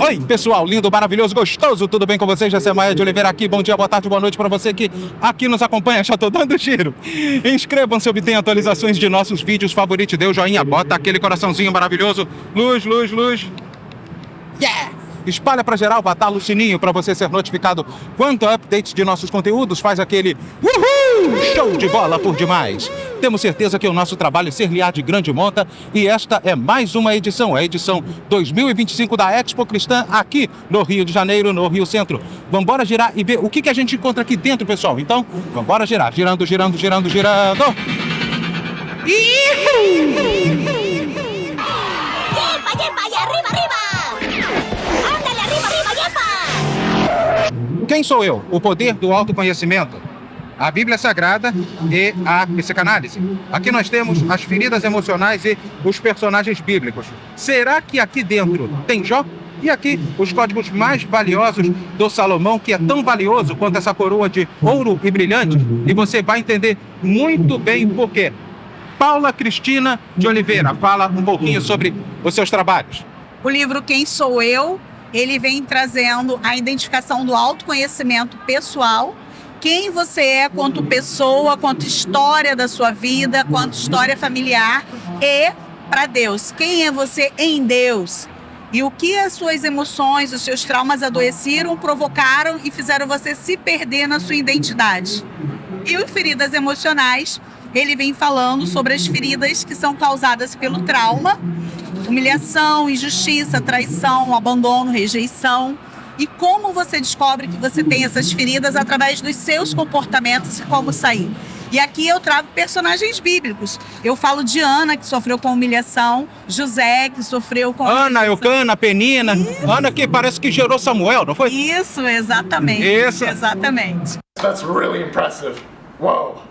Oi, pessoal, lindo, maravilhoso, gostoso, tudo bem com vocês? Já é Maia de Oliveira aqui, bom dia, boa tarde, boa noite para você que aqui nos acompanha, já tô dando giro. Inscrevam-se, obtenham atualizações de nossos vídeos, favorite, dê o joinha, bota aquele coraçãozinho maravilhoso, luz, luz, luz. Yeah! Espalha para geral, batala o sininho para você ser notificado quanto a updates de nossos conteúdos, faz aquele uhul! Show de bola por demais! Temos certeza que o nosso trabalho ser-lhe-á de grande monta e esta é mais uma edição, a edição 2025 da Expo Cristã aqui no Rio de Janeiro, no Rio Centro. Vambora girar e ver o que a gente encontra aqui dentro, pessoal. Então, vambora girar, girando, girando, girando, girando. Ihu! Quem sou eu? O poder do autoconhecimento, a Bíblia Sagrada e a psicanálise. Aqui nós temos as feridas emocionais e os personagens bíblicos. Será que aqui dentro tem Jó? E aqui os códigos mais valiosos do Salomão, que é tão valioso quanto essa coroa de ouro e brilhante. E você vai entender muito bem por quê. Paula Cristina de Oliveira, fala um pouquinho sobre os seus trabalhos. O livro Quem Sou Eu? Ele vem trazendo a identificação do autoconhecimento pessoal, quem você é quanto pessoa, quanto história da sua vida, quanto história familiar e para Deus. Quem é você em Deus? E o que as suas emoções, os seus traumas adoeceram, provocaram e fizeram você se perder na sua identidade. E o Feridas Emocionais, ele vem falando sobre as feridas que são causadas pelo trauma, humilhação, injustiça, traição, abandono, rejeição. E como você descobre que você tem essas feridas através dos seus comportamentos e como sair. E aqui eu trago personagens bíblicos. Eu falo de Ana, que sofreu com humilhação, José, que sofreu com... Ana, Eucana, Penina. Isso. Ana que parece que gerou Samuel, não foi? Isso, exatamente. Isso. Exatamente. That's really impressive. Wow.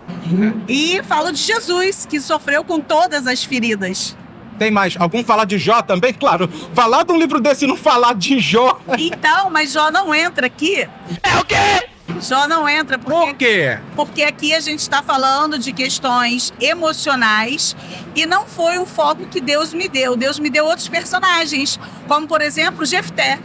E falo de Jesus, que sofreu com todas as feridas. Tem mais? Algum falar de Jó também? Claro, falar de um livro desse e não falar de Jó. Então, mas Jó não entra aqui. É o quê? Jó não entra Por quê? Porque aqui a gente está falando de questões emocionais e não foi o foco que Deus me deu. Deus me deu outros personagens, como por exemplo Jefté,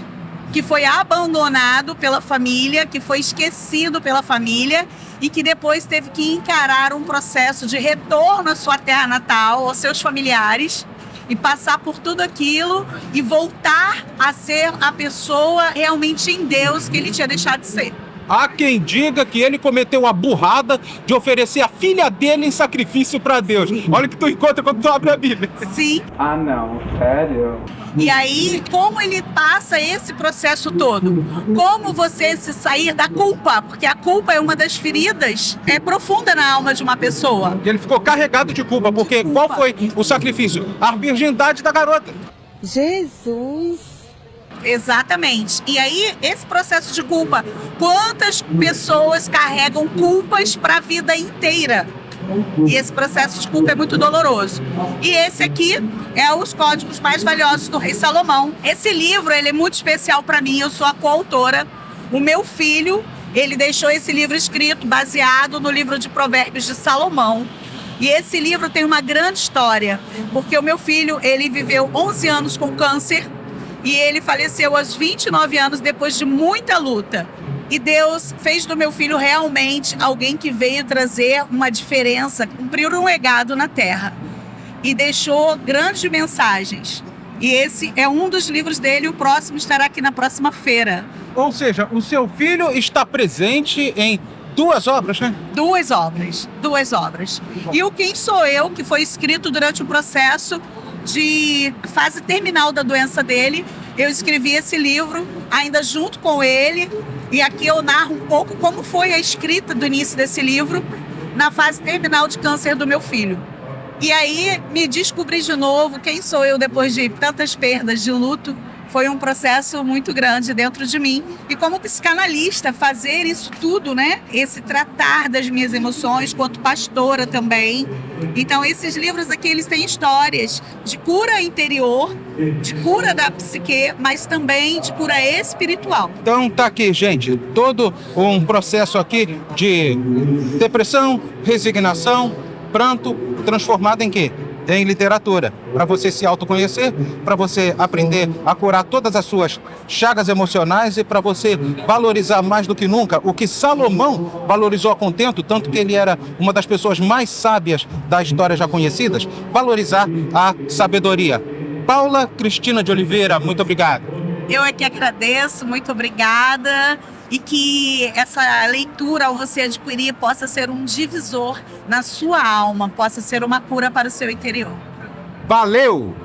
que foi abandonado pela família, que foi esquecido pela família e que depois teve que encarar um processo de retorno à sua terra natal, aos seus familiares, e passar por tudo aquilo e voltar a ser a pessoa realmente em Deus que ele tinha deixado de ser. Há quem diga que ele cometeu a burrada de oferecer a filha dele em sacrifício para Deus. Olha o que tu encontra quando tu abre a Bíblia. Sim. Ah, não, sério? E aí, como ele passa esse processo todo? Como você se sair da culpa? Porque a culpa é uma das feridas profunda na alma de uma pessoa. Ele ficou carregado de culpa, porque qual foi o sacrifício? A virgindade da garota. Jesus! Exatamente. E aí, esse processo de culpa, quantas pessoas carregam culpas para a vida inteira? E esse processo de culpa é muito doloroso. E esse aqui é os códigos mais valiosos do rei Salomão. Esse livro, ele é muito especial para mim, eu sou a coautora. O meu filho, ele deixou esse livro escrito baseado no livro de Provérbios de Salomão. E esse livro tem uma grande história, porque o meu filho, ele viveu 11 anos com câncer, e ele faleceu aos 29 anos depois de muita luta. E Deus fez do meu filho realmente alguém que veio trazer uma diferença, cumprir um legado na terra. E deixou grandes mensagens. E esse é um dos livros dele, o próximo estará aqui na próxima feira. Ou seja, o seu filho está presente em duas obras, né? Duas obras. E o Quem Sou Eu, que foi escrito durante o processo de fase terminal da doença dele. Eu escrevi esse livro ainda junto com ele e aqui eu narro um pouco como foi a escrita do início desse livro na fase terminal de câncer do meu filho. E aí me descobri de novo quem sou eu depois de tantas perdas de luto. Foi um processo muito grande dentro de mim. E como psicanalista, fazer isso tudo, né? Esse tratar das minhas emoções, quanto pastora também. Então, esses livros aqui, eles têm histórias de cura interior, de cura da psique, mas também de cura espiritual. Então, tá aqui, gente, todo um processo aqui de depressão, resignação, pranto, transformado em quê? em literatura, para você se autoconhecer, para você aprender a curar todas as suas chagas emocionais e para você valorizar mais do que nunca o que Salomão valorizou a contento, tanto que ele era uma das pessoas mais sábias da história já conhecidas, valorizar a sabedoria. Paula Cristina de Oliveira, muito obrigado. Eu é que agradeço, muito obrigada. E que essa leitura, ao você adquirir, possa ser um divisor na sua alma, possa ser uma cura para o seu interior. Valeu!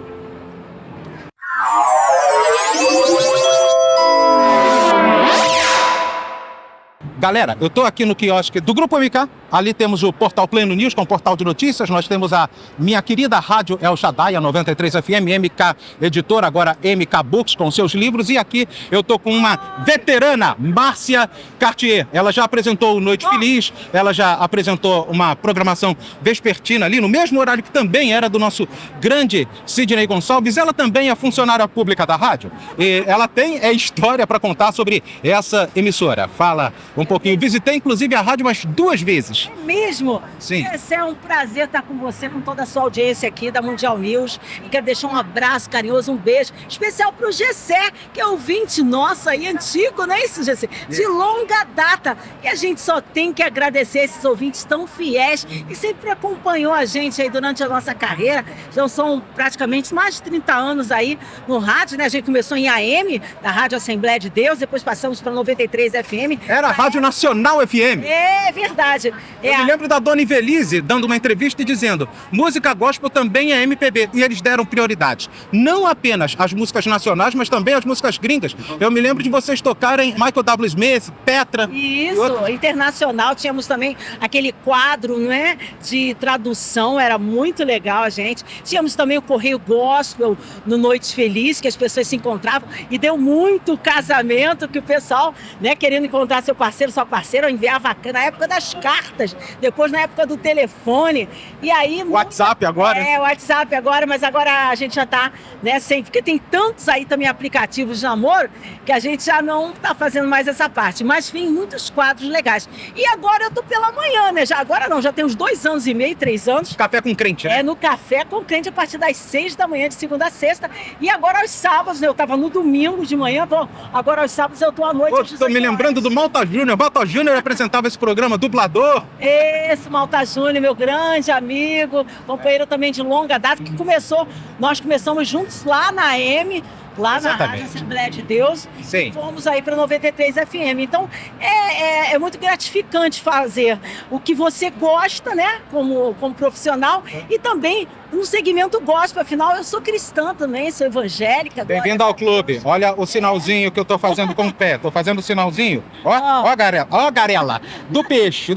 Galera, eu estou aqui no quiosque do Grupo MK. Ali temos o portal Pleno News, que é um portal de notícias. Nós temos a minha querida rádio El Shaddai, a 93 FM, MK Editora, agora MK Books, com seus livros. E aqui eu estou com uma veterana, Márcia Cartier. Ela já apresentou o Noite Feliz, ela já apresentou uma programação vespertina ali, no mesmo horário que também era do nosso grande Sidney Gonçalves. Ela também é funcionária pública da rádio. E ela tem história para contar sobre essa emissora. Fala um pouquinho. Visitei, inclusive, a rádio umas 2 vezes. É mesmo? Sim. Esse é um prazer estar com você, com toda a sua audiência aqui da Mundial News. E quero deixar um abraço carinhoso, um beijo especial para o Gessé, que é ouvinte nosso aí, antigo, não é isso, Gessé? De longa data. E a gente só tem que agradecer esses ouvintes tão fiéis e sempre acompanhou a gente aí durante a nossa carreira. Já são praticamente mais de 30 anos aí no rádio, né? A gente começou em AM, da Rádio Assembleia de Deus, depois passamos para 93 FM. Era a Rádio Nacional FM. É verdade. Eu me lembro da Dona Ivelise dando uma entrevista e dizendo: música gospel também é MPB. E eles deram prioridade. Não apenas as músicas nacionais, mas também as músicas gringas. Eu me lembro de vocês tocarem Michael W. Smith, Petra. Isso, internacional. Tínhamos também aquele quadro, não é? De tradução, era muito legal, a gente. Tínhamos também o Correio Gospel no Noite Feliz, que as pessoas se encontravam. E deu muito casamento que o pessoal, né, querendo encontrar seu parceiro, sua parceira, enviava na época das cartas, depois na época do telefone, e aí... WhatsApp agora? É, WhatsApp agora, mas agora a gente já tá, né, sem... Porque tem tantos aí também aplicativos de namoro, que a gente já não tá fazendo mais essa parte, mas tem muitos quadros legais. E agora eu tô pela manhã, né, já agora não, já tem uns 2 anos e meio, 3 anos. Café com crente, né? É, no Café com Crente, a partir das 6 da manhã, de segunda a sexta, e agora aos sábados, né, eu tava no domingo de manhã, agora aos sábados eu tô à noite. Pô, tô me lembrando do Malta Júnior. Malta Júnior apresentava esse programa, dublador. Esse Malta Júnior, meu grande amigo, companheiro também de longa data, que nós começamos juntos lá na AM, lá Exatamente. Na Rádio Assembleia de Deus. Sim. Fomos aí para 93 FM. Então, é muito gratificante fazer o que você gosta, né, como profissional, e também no segmento gospel. Afinal, eu sou cristã também, sou evangélica. Bem-vindo ao clube. Olha o sinalzinho que eu tô fazendo com o pé. Tô fazendo o sinalzinho. Ó a garela. Do peixe.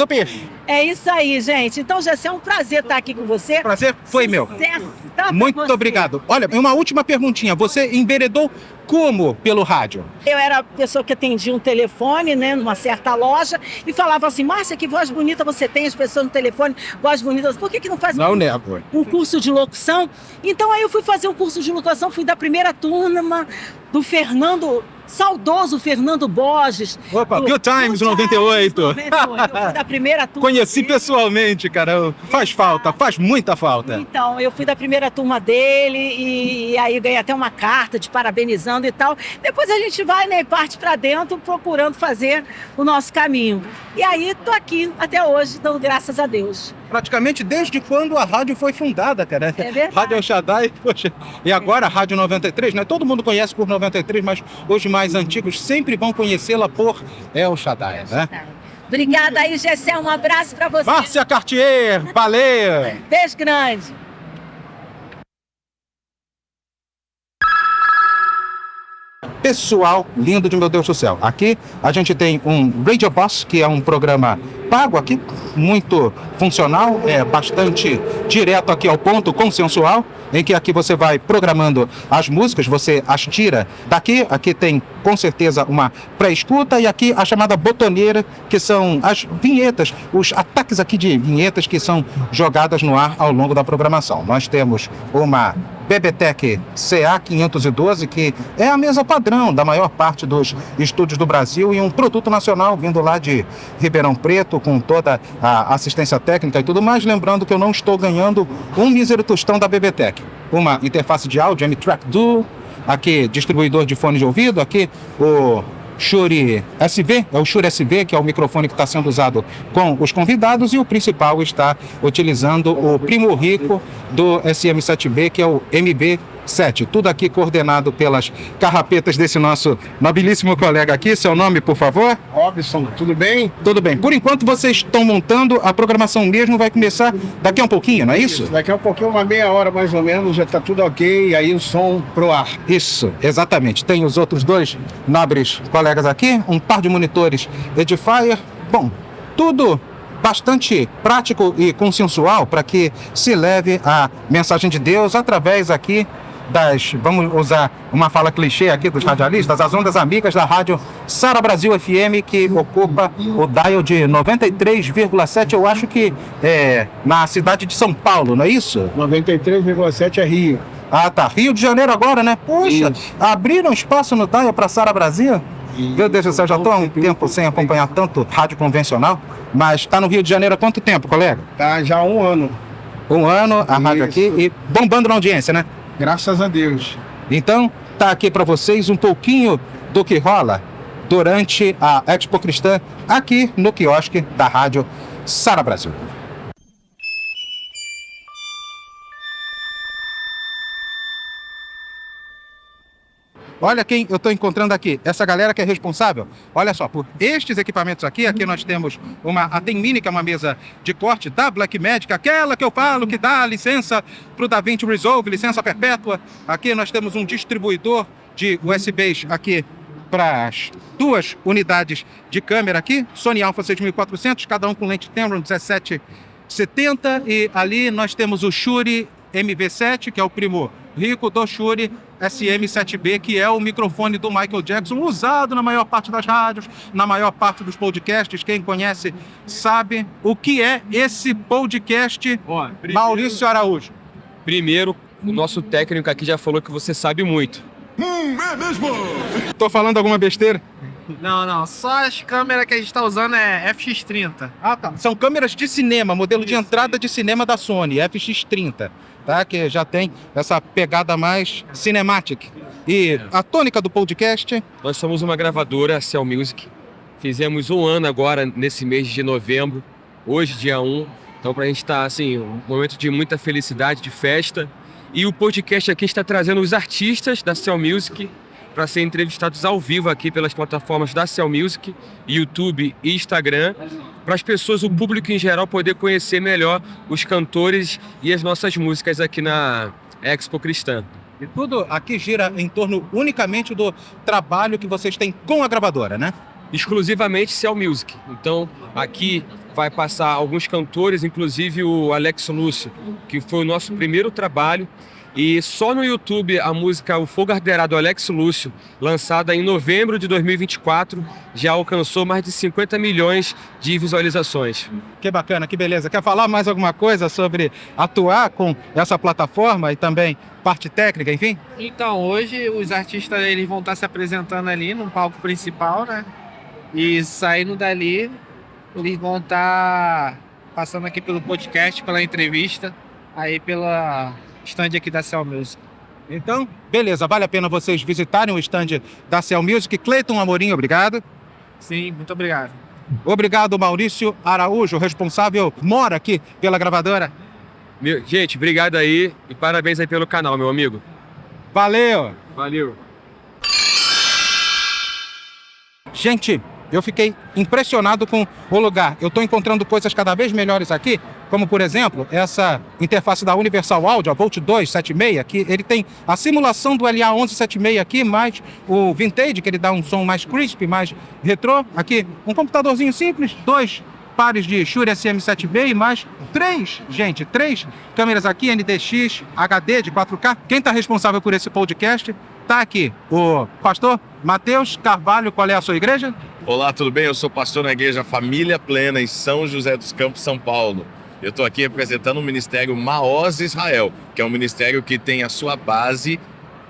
É isso aí, gente. Então, Gessé, é um prazer estar aqui com você. Prazer foi meu. Sucesso, tá, pra Muito você. obrigado. Olha, uma última perguntinha. Você enveredou como pelo rádio? Eu era a pessoa que atendia um telefone, né, numa certa loja, e falava assim: Márcia, que voz bonita você tem, as pessoas no telefone, voz bonita, por que não faz Não nego. um curso de locução? Então aí eu fui fazer um curso de locução, fui da primeira turma do saudoso Fernando Borges. Opa, Good Times 98. 98. Eu fui da primeira turma Conheci dele. pessoalmente, cara. Faz falta, faz muita falta. Então, eu fui da primeira turma dele e aí ganhei até uma carta te parabenizando e tal. Depois a gente vai, né, parte pra dentro procurando fazer o nosso caminho. E aí tô aqui até hoje, dando graças a Deus. Praticamente desde quando a rádio foi fundada, cara. É verdade. Rádio El Shaddai, poxa. E agora a Rádio 93, né? Todo mundo conhece por 93, mas os mais antigos sempre vão conhecê-la por El Shaddai, né? Obrigada aí, Gessé. Um abraço pra você. Márcia Cartier, valeu! Beijo grande. Pessoal lindo de meu Deus do céu. Aqui a gente tem um Radio Boss, que é um programa pago aqui, muito funcional, bastante direto aqui ao ponto, consensual, em que aqui você vai programando as músicas, você as tira daqui, aqui tem com certeza uma pré-escuta, e aqui a chamada botoneira, que são as vinhetas, os ataques aqui de vinhetas que são jogadas no ar ao longo da programação. Nós temos uma BBTEC CA512, que é a mesa padrão da maior parte dos estúdios do Brasil e um produto nacional vindo lá de Ribeirão Preto, com toda a assistência técnica e tudo mais. Lembrando que eu não estou ganhando um mísero tostão da BBTEC. Uma interface de áudio M-Track Duo, aqui distribuidor de fone de ouvido, aqui o Shure SV, é o Shure SV, que é o microfone que está sendo usado com os convidados, e o principal está utilizando o primo rico do SM7B, que é o MB7. Tudo aqui coordenado pelas carrapetas desse nosso nobilíssimo colega aqui. Seu nome, por favor? Robson, tudo bem? Tudo bem. Por enquanto vocês estão montando, a programação mesmo vai começar daqui a um pouquinho, não é isso? Daqui a um pouquinho, uma meia hora mais ou menos, já está tudo ok, e aí o som pro ar. Isso, exatamente. Tem os outros dois nobres colegas aqui, um par de monitores Edifier. Bom, tudo bastante prático e consensual para que se leve a mensagem de Deus através aqui das, vamos usar uma fala clichê aqui dos radialistas, as ondas amigas da rádio Sara Brasil FM, que ocupa o dial de 93,7, eu acho que é na cidade de São Paulo, não é isso? 93,7 é Rio. Ah, tá. Rio de Janeiro agora, né? Poxa, abriram espaço no dial para Sara Brasil? Meu Deus do céu, já estou há um tempo sem acompanhar tanto rádio convencional, mas está no Rio de Janeiro há quanto tempo, colega? Tá já há um ano. Um ano, a rádio Isso. aqui e bombando na audiência, né? Graças a Deus. Então, tá aqui para vocês um pouquinho do que rola durante a Expo Cristã aqui no quiosque da rádio Sara Brasil. Olha quem eu estou encontrando aqui, essa galera que é responsável, olha só, por estes equipamentos aqui. Aqui nós temos a Tenmini, que é uma mesa de corte da Blackmagic, aquela que eu falo que dá licença para o DaVinci Resolve, licença perpétua. Aqui nós temos um distribuidor de USBs aqui para as duas unidades de câmera aqui, Sony Alpha 6400, cada um com lente Tamron 1770, e ali nós temos o Shure MV7, que é o primo rico do Shure SM7B, que é o microfone do Michael Jackson, usado na maior parte das rádios, na maior parte dos podcasts. Quem conhece sabe o que é esse podcast. Maurício Araújo. Primeiro, o nosso técnico aqui já falou que você sabe muito. É mesmo? Tô falando alguma besteira? Não, só as câmeras que a gente tá usando é FX30. Ah, tá. São câmeras de cinema, modelo de entrada de cinema da Sony, FX30, tá? Que já tem essa pegada mais cinematic. E a tônica do podcast? Nós somos uma gravadora, Cell Music. Fizemos um ano agora, nesse mês de novembro, hoje, dia 1. Então, pra gente tá, assim, um momento de muita felicidade, de festa. E o podcast aqui está trazendo os artistas da Cell Music para serem entrevistados ao vivo aqui pelas plataformas da Cell Music, YouTube e Instagram, para as pessoas, o público em geral, poder conhecer melhor os cantores e as nossas músicas aqui na Expo Cristã. E tudo aqui gira em torno unicamente do trabalho que vocês têm com a gravadora, né? Exclusivamente Cell Music. Então, aqui vai passar alguns cantores, inclusive o Alex Lúcio, que foi o nosso primeiro trabalho. E só no YouTube a música O Fogo Arderá do Alex Lúcio, lançada em novembro de 2024, já alcançou mais de 50 milhões de visualizações. Que bacana, que beleza. Quer falar mais alguma coisa sobre atuar com essa plataforma e também parte técnica, enfim? Então, hoje os artistas eles vão estar se apresentando ali no palco principal, né? E saindo dali, eles vão estar passando aqui pelo podcast, pela entrevista, aí pela stand aqui da Cell Music. Então, beleza, vale a pena vocês visitarem o stand da Cell Music. Cleiton Amorim, obrigado. Sim, muito obrigado. Obrigado, Maurício Araújo, responsável, mora aqui pela gravadora. Gente, obrigado aí e parabéns aí pelo canal, meu amigo. Valeu! Valeu! Gente, eu fiquei impressionado com o lugar. Eu estou encontrando coisas cada vez melhores aqui, como, por exemplo, essa interface da Universal Audio, a Volt 276, que ele tem a simulação do LA1176 aqui, mais o Vintage, que ele dá um som mais crisp, mais retrô. Aqui, um computadorzinho simples, 2 pares de Shure SM7B e mais 3 câmeras aqui, NDX, HD de 4K. Quem está responsável por esse podcast está aqui, o pastor Matheus Carvalho. Qual é a sua igreja? Olá, tudo bem? Eu sou pastor na igreja Família Plena em São José dos Campos, São Paulo. Eu estou aqui representando o Ministério Maoz Israel, que é um ministério que tem a sua base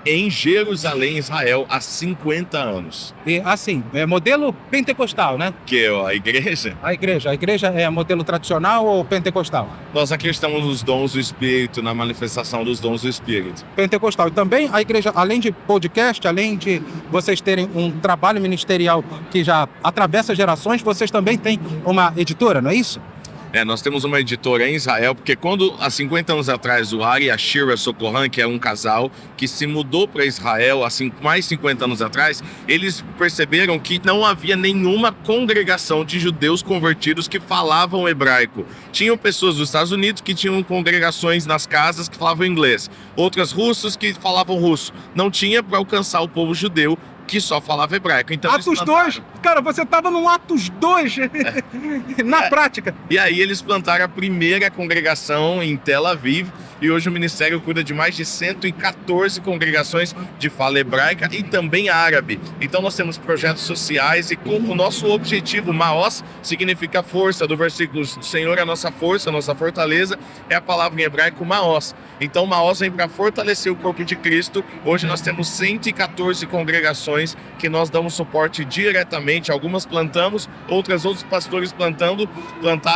em Jerusalém, Israel, há 50 anos. E assim, é modelo pentecostal, né? Que é a igreja, A igreja é modelo tradicional ou pentecostal? nós acreditamos nos dons do Espírito, na manifestação dos dons do Espírito. Pentecostal. E também a igreja, além de podcast, além de vocês terem um trabalho ministerial que já atravessa gerações, vocês também têm uma editora, não é isso? Nós temos uma editora em Israel, porque quando, há 50 anos atrás, o Ari e a Shira Sokoran, que é um casal que se mudou para Israel há mais 50 anos atrás, eles perceberam que não havia nenhuma congregação de judeus convertidos que falavam hebraico. Tinham pessoas dos Estados Unidos que tinham congregações nas casas que falavam inglês, outras russos que falavam russo. Não tinha para alcançar o povo judeu que só falava hebraico. Então, Atos 2? Cara, você estava no Atos 2, na prática. E aí eles plantaram a primeira congregação em Tel Aviv, e hoje o ministério cuida de mais de 114 congregações de fala hebraica e também árabe. Então nós temos projetos sociais, e com o nosso objetivo, Maoz significa força, do versículo Senhor é a nossa força, a nossa fortaleza, é a palavra em hebraico Maoz. Então Maoz vem para fortalecer o corpo de Cristo. Hoje nós temos 114 congregações que nós damos suporte diretamente, algumas plantamos, outros pastores plantaram,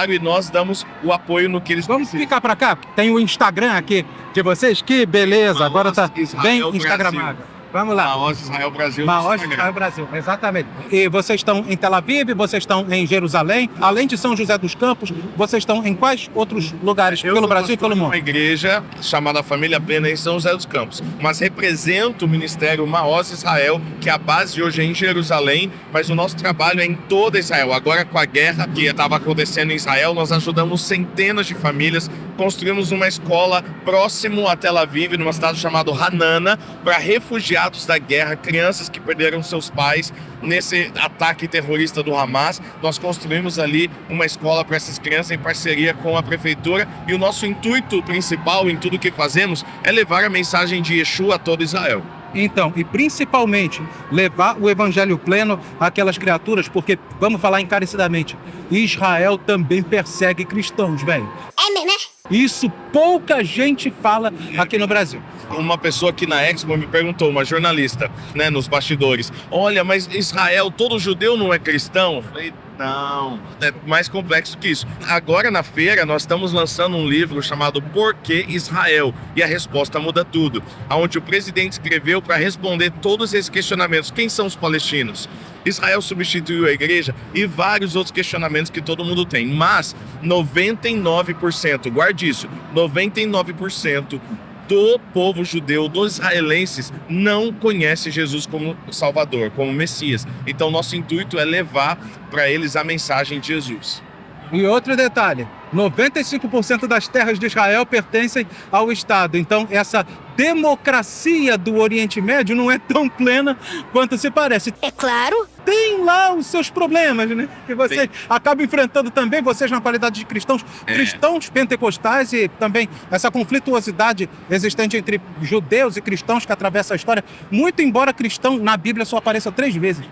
e nós damos o apoio no que eles Vamos precisam. ficar para cá? Tem o Instagram aqui de vocês? Que beleza, Maoz agora tá Israel bem Brasil. instagramado. Vamos lá. Maoz Israel Brasil. Maoz no Instagram. Israel Brasil, exatamente. E vocês estão em Tel Aviv, vocês estão em Jerusalém, além de São José dos Campos, vocês estão em quais outros lugares pelo Brasil e pelo mundo? Uma igreja chamada Família Plena em São José dos Campos, mas representa o Ministério Maoz Israel, que a base hoje é em Jerusalém, mas o nosso trabalho é em toda Israel. Agora, com a guerra que estava acontecendo em Israel, nós ajudamos centenas de famílias, construímos uma escola próximo a Tel Aviv, numa cidade chamada Hanana, para refugiados da guerra, crianças que perderam seus pais nesse ataque terrorista do Hamas. Nós construímos ali uma escola para essas crianças em parceria com a prefeitura, e o nosso intuito principal em tudo que fazemos é levar a mensagem de Yeshua a todo Israel. Então, e principalmente levar o evangelho pleno àquelas criaturas, porque, vamos falar encarecidamente, Israel também persegue cristãos, velho. Isso pouca gente fala aqui no Brasil. Uma pessoa aqui na Expo me perguntou, uma jornalista, né, nos bastidores, olha, mas Israel, todo judeu não é cristão? Eu falei, não, é mais complexo que isso. Agora na feira nós estamos lançando um livro chamado Por que Israel? E a resposta muda tudo, onde o presidente escreveu para responder todos esses questionamentos. Quem são os palestinos? Israel substituiu a igreja e vários outros questionamentos que todo mundo tem. Mas 99%, guarde isso, 99% do povo judeu, dos israelenses, não conhece Jesus como Salvador, como Messias. Então nosso intuito é levar para eles a mensagem de Jesus. E outro detalhe, 95% das terras de Israel pertencem ao Estado. Então, essa democracia do Oriente Médio não é tão plena quanto se parece. É claro. Tem lá os seus problemas, né? Que vocês acabam enfrentando também, vocês na qualidade de cristãos, cristãos pentecostais, e também essa conflituosidade existente entre judeus e cristãos que atravessa a história, muito embora cristão na Bíblia só apareça 3 vezes.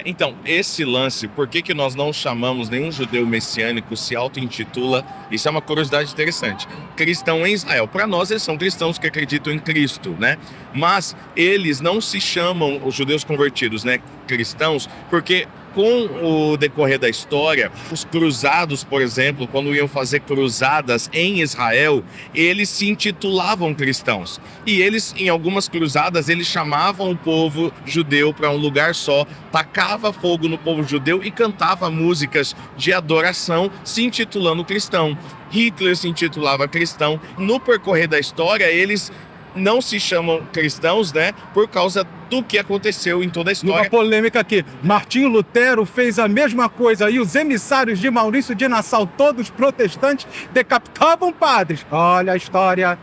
Então, esse lance, por que nós não chamamos nenhum judeu messiânico, se auto-intitula, isso é uma curiosidade interessante, cristão em Israel. Para nós, eles são cristãos que acreditam em Cristo, né? Mas eles não se chamam, os judeus convertidos, né, cristãos, porque com o decorrer da história, os cruzados, por exemplo, quando iam fazer cruzadas em Israel, eles se intitulavam cristãos. E eles, em algumas cruzadas, eles chamavam o povo judeu para um lugar só, tacava fogo no povo judeu e cantava músicas de adoração, se intitulando cristão. Hitler se intitulava cristão. No percorrer da história, eles não se chamam cristãos, né, por causa do que aconteceu em toda a história. Uma polêmica aqui, Martinho Lutero fez a mesma coisa e os emissários de Maurício de Nassau, todos protestantes, decapitavam padres. Olha a história.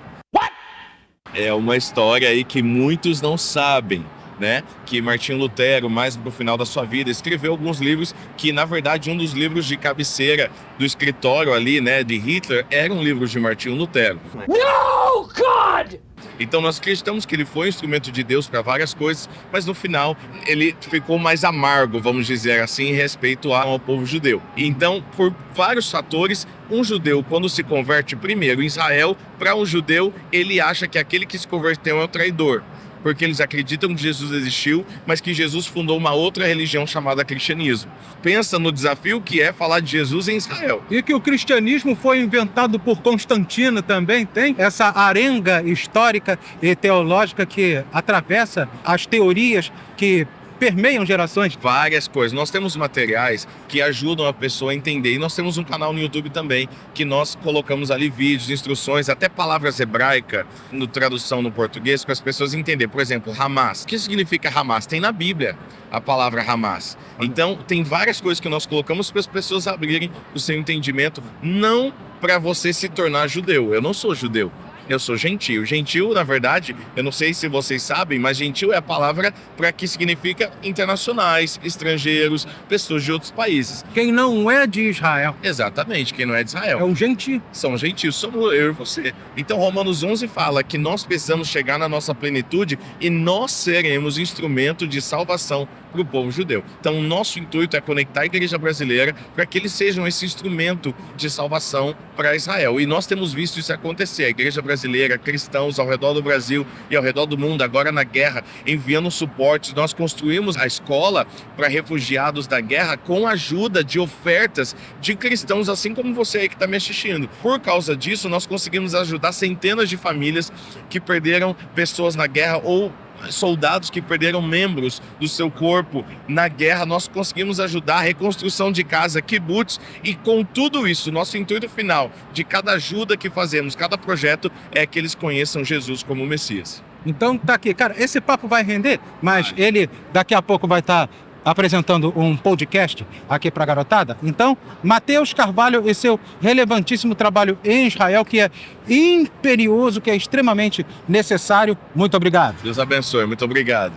É uma história aí que muitos não sabem, né? Que Martinho Lutero, mais pro final da sua vida, escreveu alguns livros que, na verdade, um dos livros de cabeceira do escritório ali, né, de Hitler, era um livro de Martinho Lutero. No, God! Então nós acreditamos que ele foi um instrumento de Deus para várias coisas, mas no final ele ficou mais amargo, vamos dizer assim, em respeito ao povo judeu. Então, por vários fatores, um judeu, quando se converte primeiro em Israel, para um judeu, ele acha que aquele que se converteu é o traidor. Porque eles acreditam que Jesus existiu, mas que Jesus fundou uma outra religião chamada cristianismo. Pensa no desafio que é falar de Jesus em Israel. E que o cristianismo foi inventado por Constantino também, tem essa arenga histórica e teológica que atravessa as teorias que permeiam gerações. Várias coisas. Nós temos materiais que ajudam a pessoa a entender. E nós temos um canal no YouTube também, que nós colocamos ali vídeos, instruções, até palavras hebraicas, no tradução no português, para as pessoas entenderem. Por exemplo, Hamas. O que significa Hamas? Tem na Bíblia a palavra Hamas. Então, tem várias coisas que nós colocamos para as pessoas abrirem o seu entendimento, não para você se tornar judeu. Eu não sou judeu. Eu sou gentil. Gentil, na verdade, eu não sei se vocês sabem, mas gentil é a palavra para que significa internacionais, estrangeiros, pessoas de outros países. Quem não é de Israel Exatamente, quem não é de Israel. é um gentil. São gentios, somos eu e você. Então Romanos 11 fala que nós precisamos chegar na nossa plenitude e nós seremos instrumento de salvação para o povo judeu. Então o nosso intuito é conectar a igreja brasileira para que eles sejam esse instrumento de salvação para Israel. E nós temos visto isso acontecer. A igreja brasileira, cristãos ao redor do Brasil e ao redor do mundo, agora na guerra, enviando suportes. Nós construímos a escola para refugiados da guerra com a ajuda de ofertas de cristãos, assim como você aí que está me assistindo. Por causa disso, nós conseguimos ajudar centenas de famílias que perderam pessoas na guerra ou soldados que perderam membros do seu corpo na guerra. Nós conseguimos ajudar a reconstrução de casa, kibbutz, e com tudo isso, nosso intuito final de cada ajuda que fazemos, cada projeto, é que eles conheçam Jesus como o Messias. Então tá aqui, cara, esse papo vai render, mas ele daqui a pouco vai estar apresentando um podcast aqui para a garotada. Então, Mateus Carvalho e seu relevantíssimo trabalho em Israel, que é imperioso, que é extremamente necessário. Muito obrigado. Deus abençoe, muito obrigado.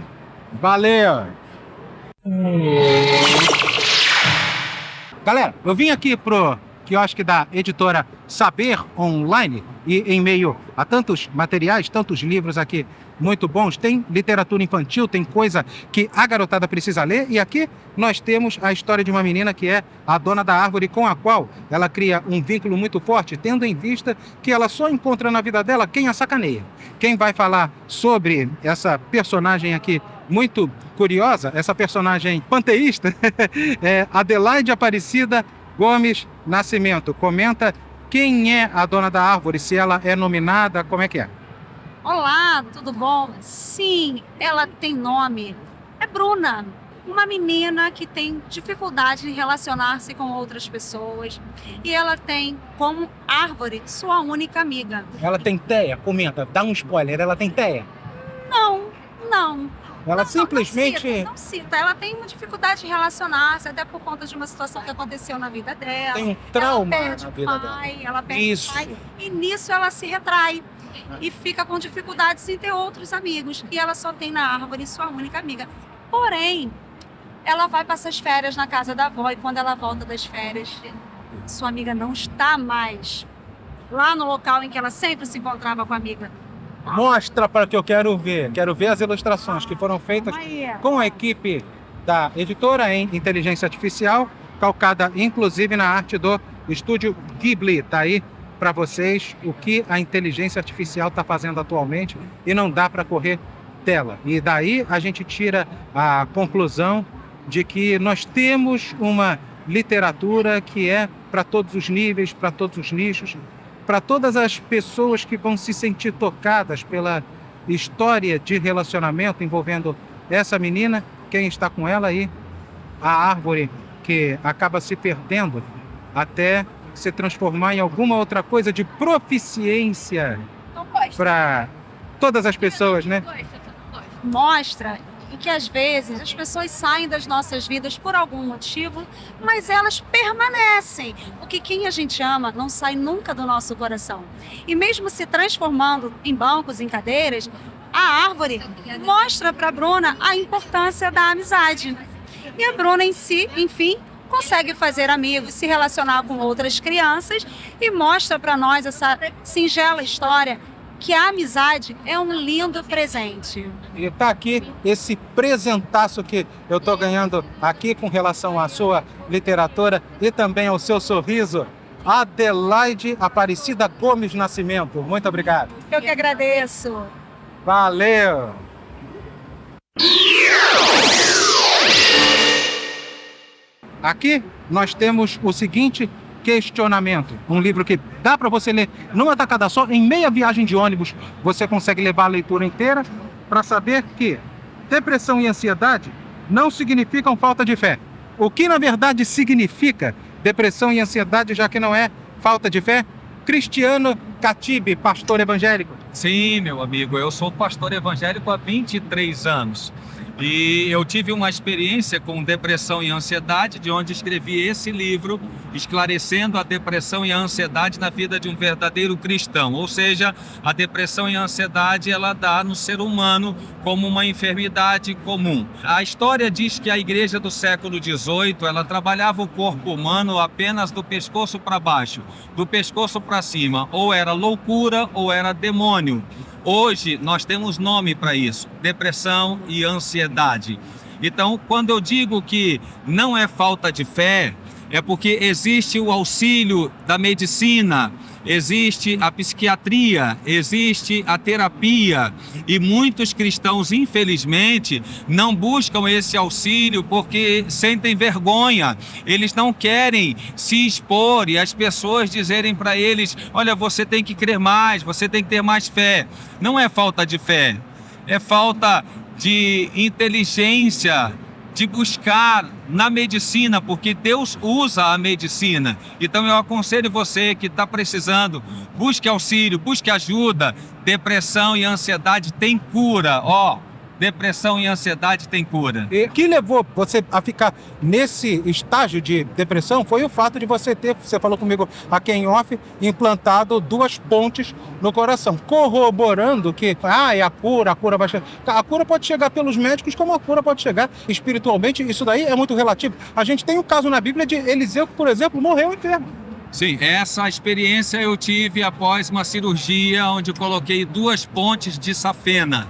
Valeu! Galera, eu vim aqui pro quiosque da editora Saber Online e em meio a tantos materiais, tantos livros aqui muito bons, tem literatura infantil, tem coisa que a garotada precisa ler, e aqui nós temos a história de uma menina que é a dona da árvore, com a qual ela cria um vínculo muito forte, tendo em vista que ela só encontra na vida dela quem a sacaneia. Quem vai falar sobre essa personagem aqui muito curiosa, essa personagem panteísta, é Adelaide Aparecida Gomes Nascimento. Comenta quem é a dona da árvore, se ela é nominada, como é que é? Olá, tudo bom? Sim, ela tem nome. É Bruna, uma menina que tem dificuldade em relacionar-se com outras pessoas. E ela tem como árvore sua única amiga. Ela tem teia? Comenta, dá um spoiler, ela tem teia? Não. Ela simplesmente... Não cita. Ela tem uma dificuldade em relacionar-se, até por conta de uma situação que aconteceu na vida dela. Tem um trauma ela perde na o vida pai, dela. ela perde Isso. o pai. E nisso ela se retrai. E fica com dificuldades em ter outros amigos. E ela só tem na árvore sua única amiga. Porém, ela vai passar as férias na casa da avó. E quando ela volta das férias, sua amiga não está mais lá no local em que ela sempre se encontrava com a amiga. Mostra para que eu quero ver. Quero ver as ilustrações que foram feitas com a equipe da editora em inteligência artificial, calcada inclusive na arte do estúdio Ghibli. Tá aí para vocês o que a inteligência artificial está fazendo atualmente, e não dá para correr tela. E daí a gente tira a conclusão de que nós temos uma literatura que é para todos os níveis, para todos os nichos, para todas as pessoas que vão se sentir tocadas pela história de relacionamento envolvendo essa menina, quem está com ela aí, a árvore que acaba se perdendo até se transformar em alguma outra coisa de proficiência para todas as pessoas, né? Mostra que às vezes as pessoas saem das nossas vidas por algum motivo, mas elas permanecem, porque quem a gente ama não sai nunca do nosso coração. E mesmo se transformando em bancos, em cadeiras, a árvore mostra para a Bruna a importância da amizade. E a Bruna em si, enfim, consegue fazer amigos, se relacionar com outras crianças, e mostra para nós essa singela história que a amizade é um lindo presente. E tá aqui esse presentaço que eu tô ganhando aqui com relação à sua literatura e também ao seu sorriso. Adelaide Aparecida Gomes Nascimento. Muito obrigado. Eu que agradeço. Valeu! Aqui nós temos o seguinte questionamento. Um livro que dá para você ler numa tacada só, em meia viagem de ônibus. Você consegue levar a leitura inteira para saber que depressão e ansiedade não significam falta de fé. O que na verdade significa depressão e ansiedade, já que não é falta de fé? Cristiano Catibe, pastor evangélico. Sim, meu amigo, eu sou pastor evangélico há 23 anos. E eu tive uma experiência com depressão e ansiedade, de onde escrevi esse livro, esclarecendo a depressão e a ansiedade na vida de um verdadeiro cristão. Ou seja, a depressão e a ansiedade, ela dá no ser humano como uma enfermidade comum. A história diz que a igreja do século XVIII, ela trabalhava o corpo humano apenas do pescoço para baixo, do pescoço para cima. Ou era loucura ou era demônio. Hoje nós temos nome para isso, depressão e ansiedade. Então, quando eu digo que não é falta de fé, é porque existe o auxílio da medicina, existe a psiquiatria, existe a terapia, e muitos cristãos, infelizmente, não buscam esse auxílio porque sentem vergonha. Eles não querem se expor e as pessoas dizerem para eles: olha, você tem que crer mais, você tem que ter mais fé. Não é falta de fé, é falta de inteligência, de buscar na medicina, porque Deus usa a medicina. Então eu aconselho você que está precisando, busque auxílio, busque ajuda. Depressão e ansiedade tem cura, depressão e ansiedade tem cura. E o que levou você a ficar nesse estágio de depressão foi o fato de você ter, você falou comigo aqui em off, implantado 2 pontes no coração, corroborando que é a cura vai chegar. A cura pode chegar pelos médicos, como a cura pode chegar espiritualmente. Isso daí é muito relativo. A gente tem um caso na Bíblia de Eliseu, que, por exemplo, morreu enfermo. Sim, essa experiência eu tive após uma cirurgia onde coloquei 2 pontes de safena.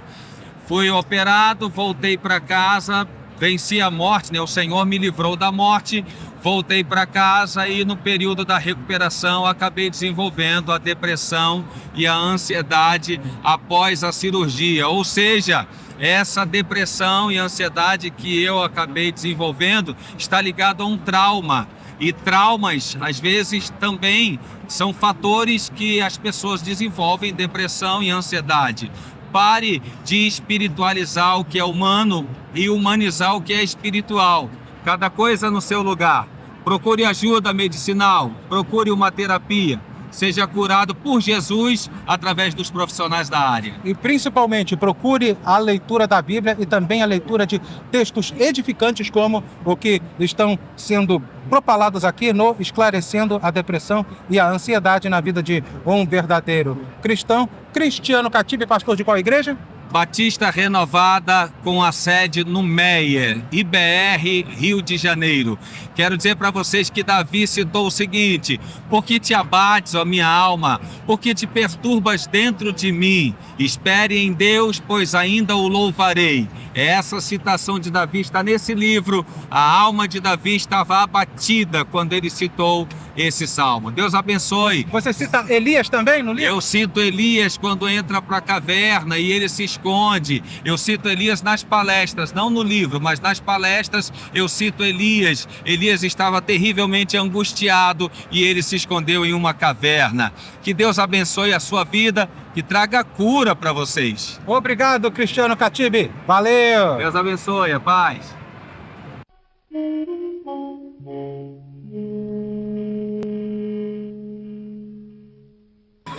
Fui operado, voltei para casa, venci a morte, né? O Senhor me livrou da morte, voltei para casa e no período da recuperação acabei desenvolvendo a depressão e a ansiedade após a cirurgia. Ou seja, essa depressão e ansiedade que eu acabei desenvolvendo está ligado a um trauma. E traumas, às vezes, também são fatores que as pessoas desenvolvem depressão e ansiedade. Pare de espiritualizar o que é humano e humanizar o que é espiritual. Cada coisa no seu lugar. Procure ajuda medicinal, procure uma terapia. Seja curado por Jesus através dos profissionais da área. E principalmente procure a leitura da Bíblia e também a leitura de textos edificantes como o que estão sendo propalados aqui no Esclarecendo a Depressão e a Ansiedade na Vida de um Verdadeiro Cristão. Cristiano Catibe, pastor de qual igreja? Batista Renovada, com a sede no Meier, IBR, Rio de Janeiro. Quero dizer para vocês que Davi citou o seguinte: por que te abates, ó minha alma? Por que te perturbas dentro de mim? Espere em Deus, pois ainda o louvarei. Essa citação de Davi está nesse livro. A alma de Davi estava abatida quando ele citou esse salmo. Deus abençoe. Você cita Elias também no livro? Eu cito Elias quando entra para a caverna e ele se esconde. Eu cito Elias nas palestras, não no livro, mas nas palestras eu cito Elias. Elias estava terrivelmente angustiado e ele se escondeu em uma caverna. Que Deus abençoe a sua vida e traga cura para vocês. Obrigado, Cristiano Catibe. Valeu. Deus abençoe, a paz.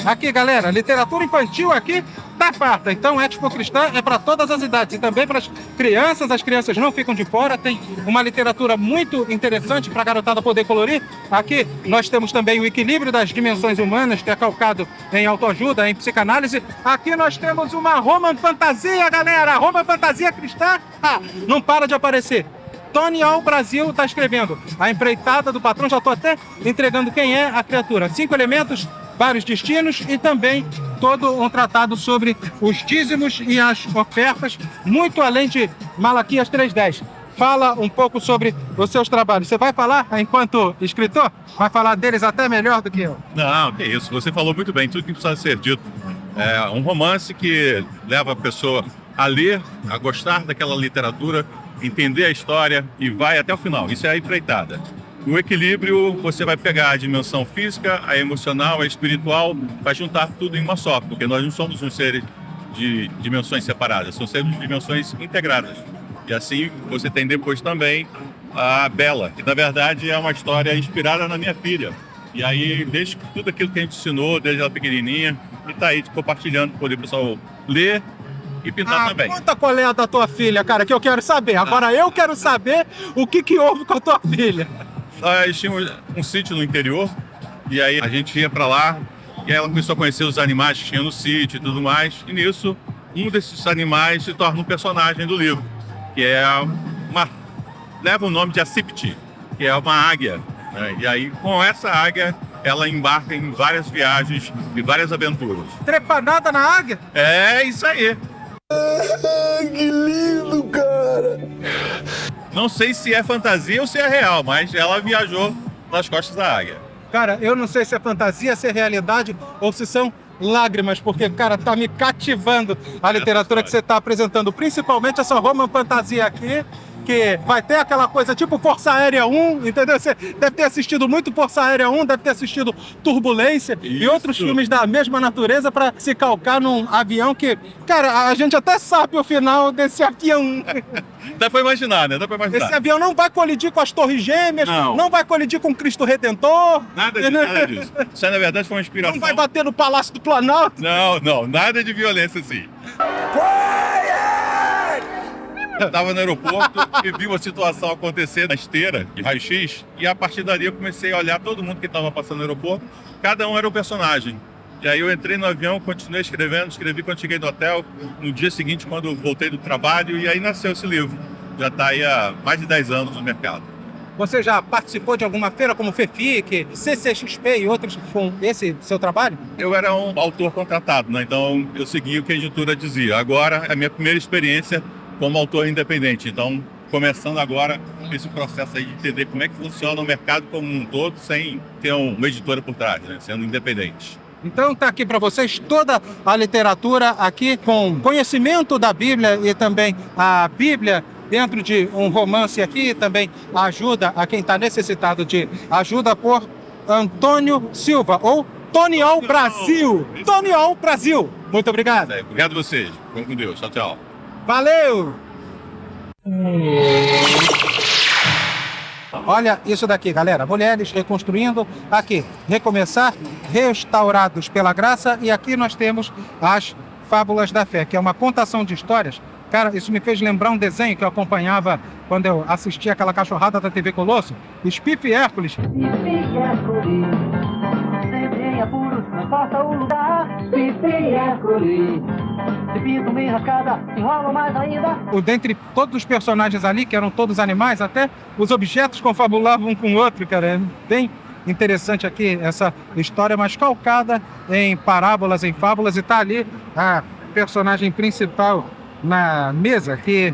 Aqui, galera, literatura infantil aqui tá farta. Então, Expo Cristã é para todas as idades e também para as crianças não ficam de fora. Tem uma literatura muito interessante para a garotada poder colorir. Aqui nós temos também o Equilíbrio das Dimensões Humanas, que é calcado em autoajuda, em psicanálise. Aqui nós temos uma Roman Fantasia, galera, Roman Fantasia Cristã. Não para de aparecer. Tony Al Brasil está escrevendo A Empreitada do Patrão. Já estou até entregando quem é a criatura. 5 elementos, vários destinos e também todo um tratado sobre os dízimos e as ofertas, muito além de Malaquias 3:10. Fala um pouco sobre os seus trabalhos. Você vai falar enquanto escritor? Vai falar deles até melhor do que eu. Não, que isso. Você falou muito bem, tudo que precisa ser dito. É um romance que leva a pessoa a ler, a gostar daquela literatura, entender a história e vai até o final. Isso é a empreitada. No equilíbrio, você vai pegar a dimensão física, a emocional, a espiritual, vai juntar tudo em uma só, porque nós não somos um seres de dimensões separadas, são seres de dimensões integradas. E assim você tem depois também a Bela, que na verdade é uma história inspirada na minha filha. E aí, desde tudo aquilo que a gente ensinou, desde ela pequenininha, e tá aí compartilhando para poder o pessoal ler e pintar também. Conta qual é a da tua filha, cara, que eu quero saber. Agora eu quero saber o que houve com a tua filha. Nós tínhamos um sítio no interior, e aí a gente ia para lá, e aí ela começou a conhecer os animais que tinha no sítio e tudo mais, e nisso, um desses animais se torna um personagem do livro, que é leva o nome de Acipti, que é uma águia, né? E aí, com essa águia, ela embarca em várias viagens e várias aventuras. Trepanada na águia? É isso aí. Que lindo, cara! Não sei se é fantasia ou se é real, mas ela viajou nas costas da águia. Cara, eu não sei se é fantasia, se é realidade ou se são lágrimas, porque, cara, tá me cativando a literatura que você tá apresentando, principalmente essa Roman fantasia aqui, que vai ter aquela coisa tipo Força Aérea 1, entendeu? Você deve ter assistido muito Força Aérea 1, deve ter assistido Turbulência e outros filmes da mesma natureza para se calcar num avião que, cara, a gente até sabe o final desse avião. Dá pra imaginar, né? Dá pra imaginar. Esse avião não vai colidir com as Torres Gêmeas, não vai colidir com Cristo Redentor. Nada disso. Isso aí, na verdade, foi uma inspiração. Não vai bater no Palácio do Planalto. Não, nada de violência assim. Eu estava no aeroporto e vi uma situação acontecer na esteira de raio-x, e a partir dali eu comecei a olhar todo mundo que estava passando no aeroporto, cada um era um personagem. E aí eu entrei no avião, continuei escrevendo, escrevi quando cheguei no hotel, no dia seguinte quando eu voltei do trabalho, e aí nasceu esse livro. Já está aí há mais de 10 anos no mercado. Você já participou de alguma feira como FEFIC, CCXP e outros com esse seu trabalho? Eu era um autor contratado, né? Então eu segui o que a editora dizia. Agora é a minha primeira experiência como autor independente. Então, começando agora esse processo aí de entender como é que funciona o mercado como um todo, sem ter uma editora por trás, né? Sendo independente. Então está aqui para vocês toda a literatura aqui com conhecimento da Bíblia e também a Bíblia dentro de um romance aqui, também ajuda a quem está necessitado de ajuda por Antônio Silva, ou Toniol Brasil. Toniol Brasil. Muito obrigado. Obrigado a vocês. Fiquem com Deus. Tchau, tchau. Valeu! Olha isso daqui, galera. Mulheres reconstruindo aqui. Recomeçar, restaurados pela graça. E aqui nós temos as Fábulas da Fé, que é uma contação de histórias. Cara, isso me fez lembrar um desenho que eu acompanhava quando eu assistia aquela cachorrada da TV Colosso. Spiff e Hércules. Dentre todos os personagens ali, que eram todos animais, até os objetos confabulavam um com o outro, cara. É bem interessante aqui essa história, mas calcada em parábolas, em fábulas, e tá ali a personagem principal na mesa, que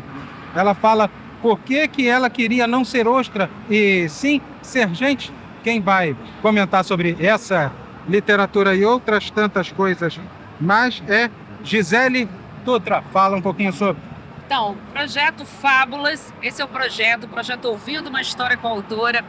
ela fala por que ela queria não ser ostra e sim ser gente. Quem vai comentar sobre essa literatura e outras tantas coisas, mas é Gisele Dutra. Fala um pouquinho sobre. Então, projeto Fábulas, esse é o projeto Ouvindo uma História com a Autora.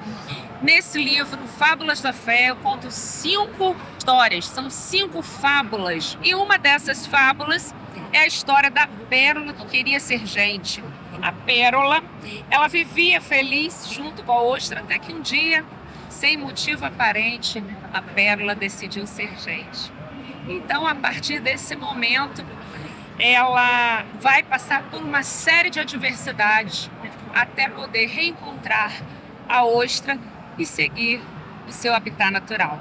Nesse livro, Fábulas da Fé, eu conto 5 histórias, são 5 fábulas. E uma dessas fábulas é a história da pérola que queria ser gente. A pérola, ela vivia feliz junto com a ostra, até que um dia, sem motivo aparente, a pérola decidiu ser gente. Então, a partir desse momento, ela vai passar por uma série de adversidades até poder reencontrar a ostra e seguir o seu habitat natural.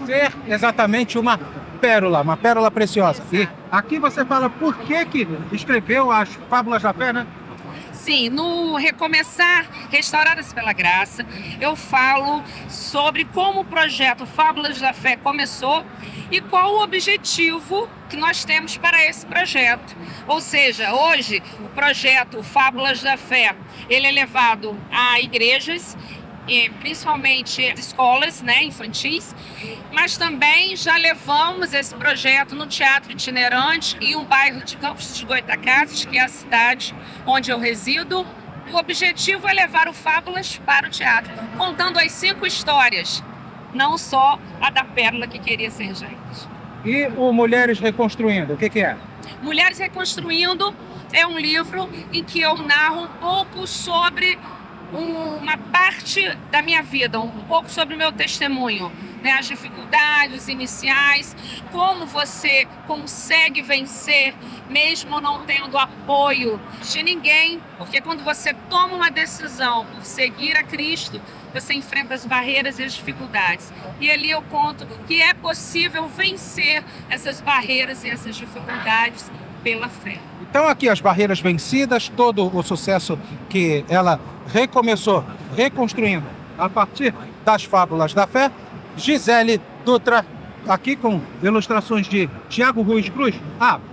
Ser exatamente uma pérola preciosa. E aqui você fala por que escreveu as Fábulas da Fé, né? Sim, no Recomeçar, Restauradas pela Graça, eu falo sobre como o projeto Fábulas da Fé começou e qual o objetivo que nós temos para esse projeto. Ou seja, hoje o projeto Fábulas da Fé, ele é levado a igrejas, e principalmente escolas, né, infantis, mas também já levamos esse projeto no teatro itinerante em um bairro de Campos de Goytacazes, que é a cidade onde eu resido. O objetivo é levar o Fábulas para o teatro, contando as 5 histórias, não só a da Pérola que queria ser gente. E o Mulheres Reconstruindo, o que é? Mulheres Reconstruindo é um livro em que eu narro um pouco sobre uma parte da minha vida, um pouco sobre o meu testemunho, né? As dificuldades iniciais, como você consegue vencer mesmo não tendo apoio de ninguém, porque quando você toma uma decisão por seguir a Cristo, você enfrenta as barreiras e as dificuldades. E ali eu conto que é possível vencer essas barreiras e essas dificuldades pela fé. Então aqui as barreiras vencidas, todo o sucesso que ela recomeçou, reconstruindo a partir das Fábulas da Fé. Gisele Dutra, aqui com ilustrações de Tiago Ruiz Cruz.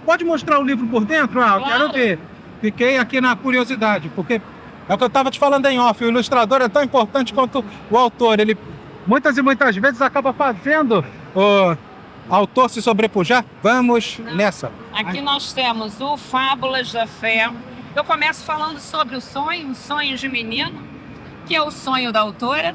Pode mostrar o livro por dentro? Eu quero ver. Fiquei aqui na curiosidade, porque é o que eu estava te falando em off, o ilustrador é tão importante quanto o autor. Ele muitas e muitas vezes acaba fazendo o autor se sobrepujar. Vamos nessa. Aqui nós temos o Fábulas da Fé. Eu começo falando sobre o sonho de menino, que é o sonho da autora.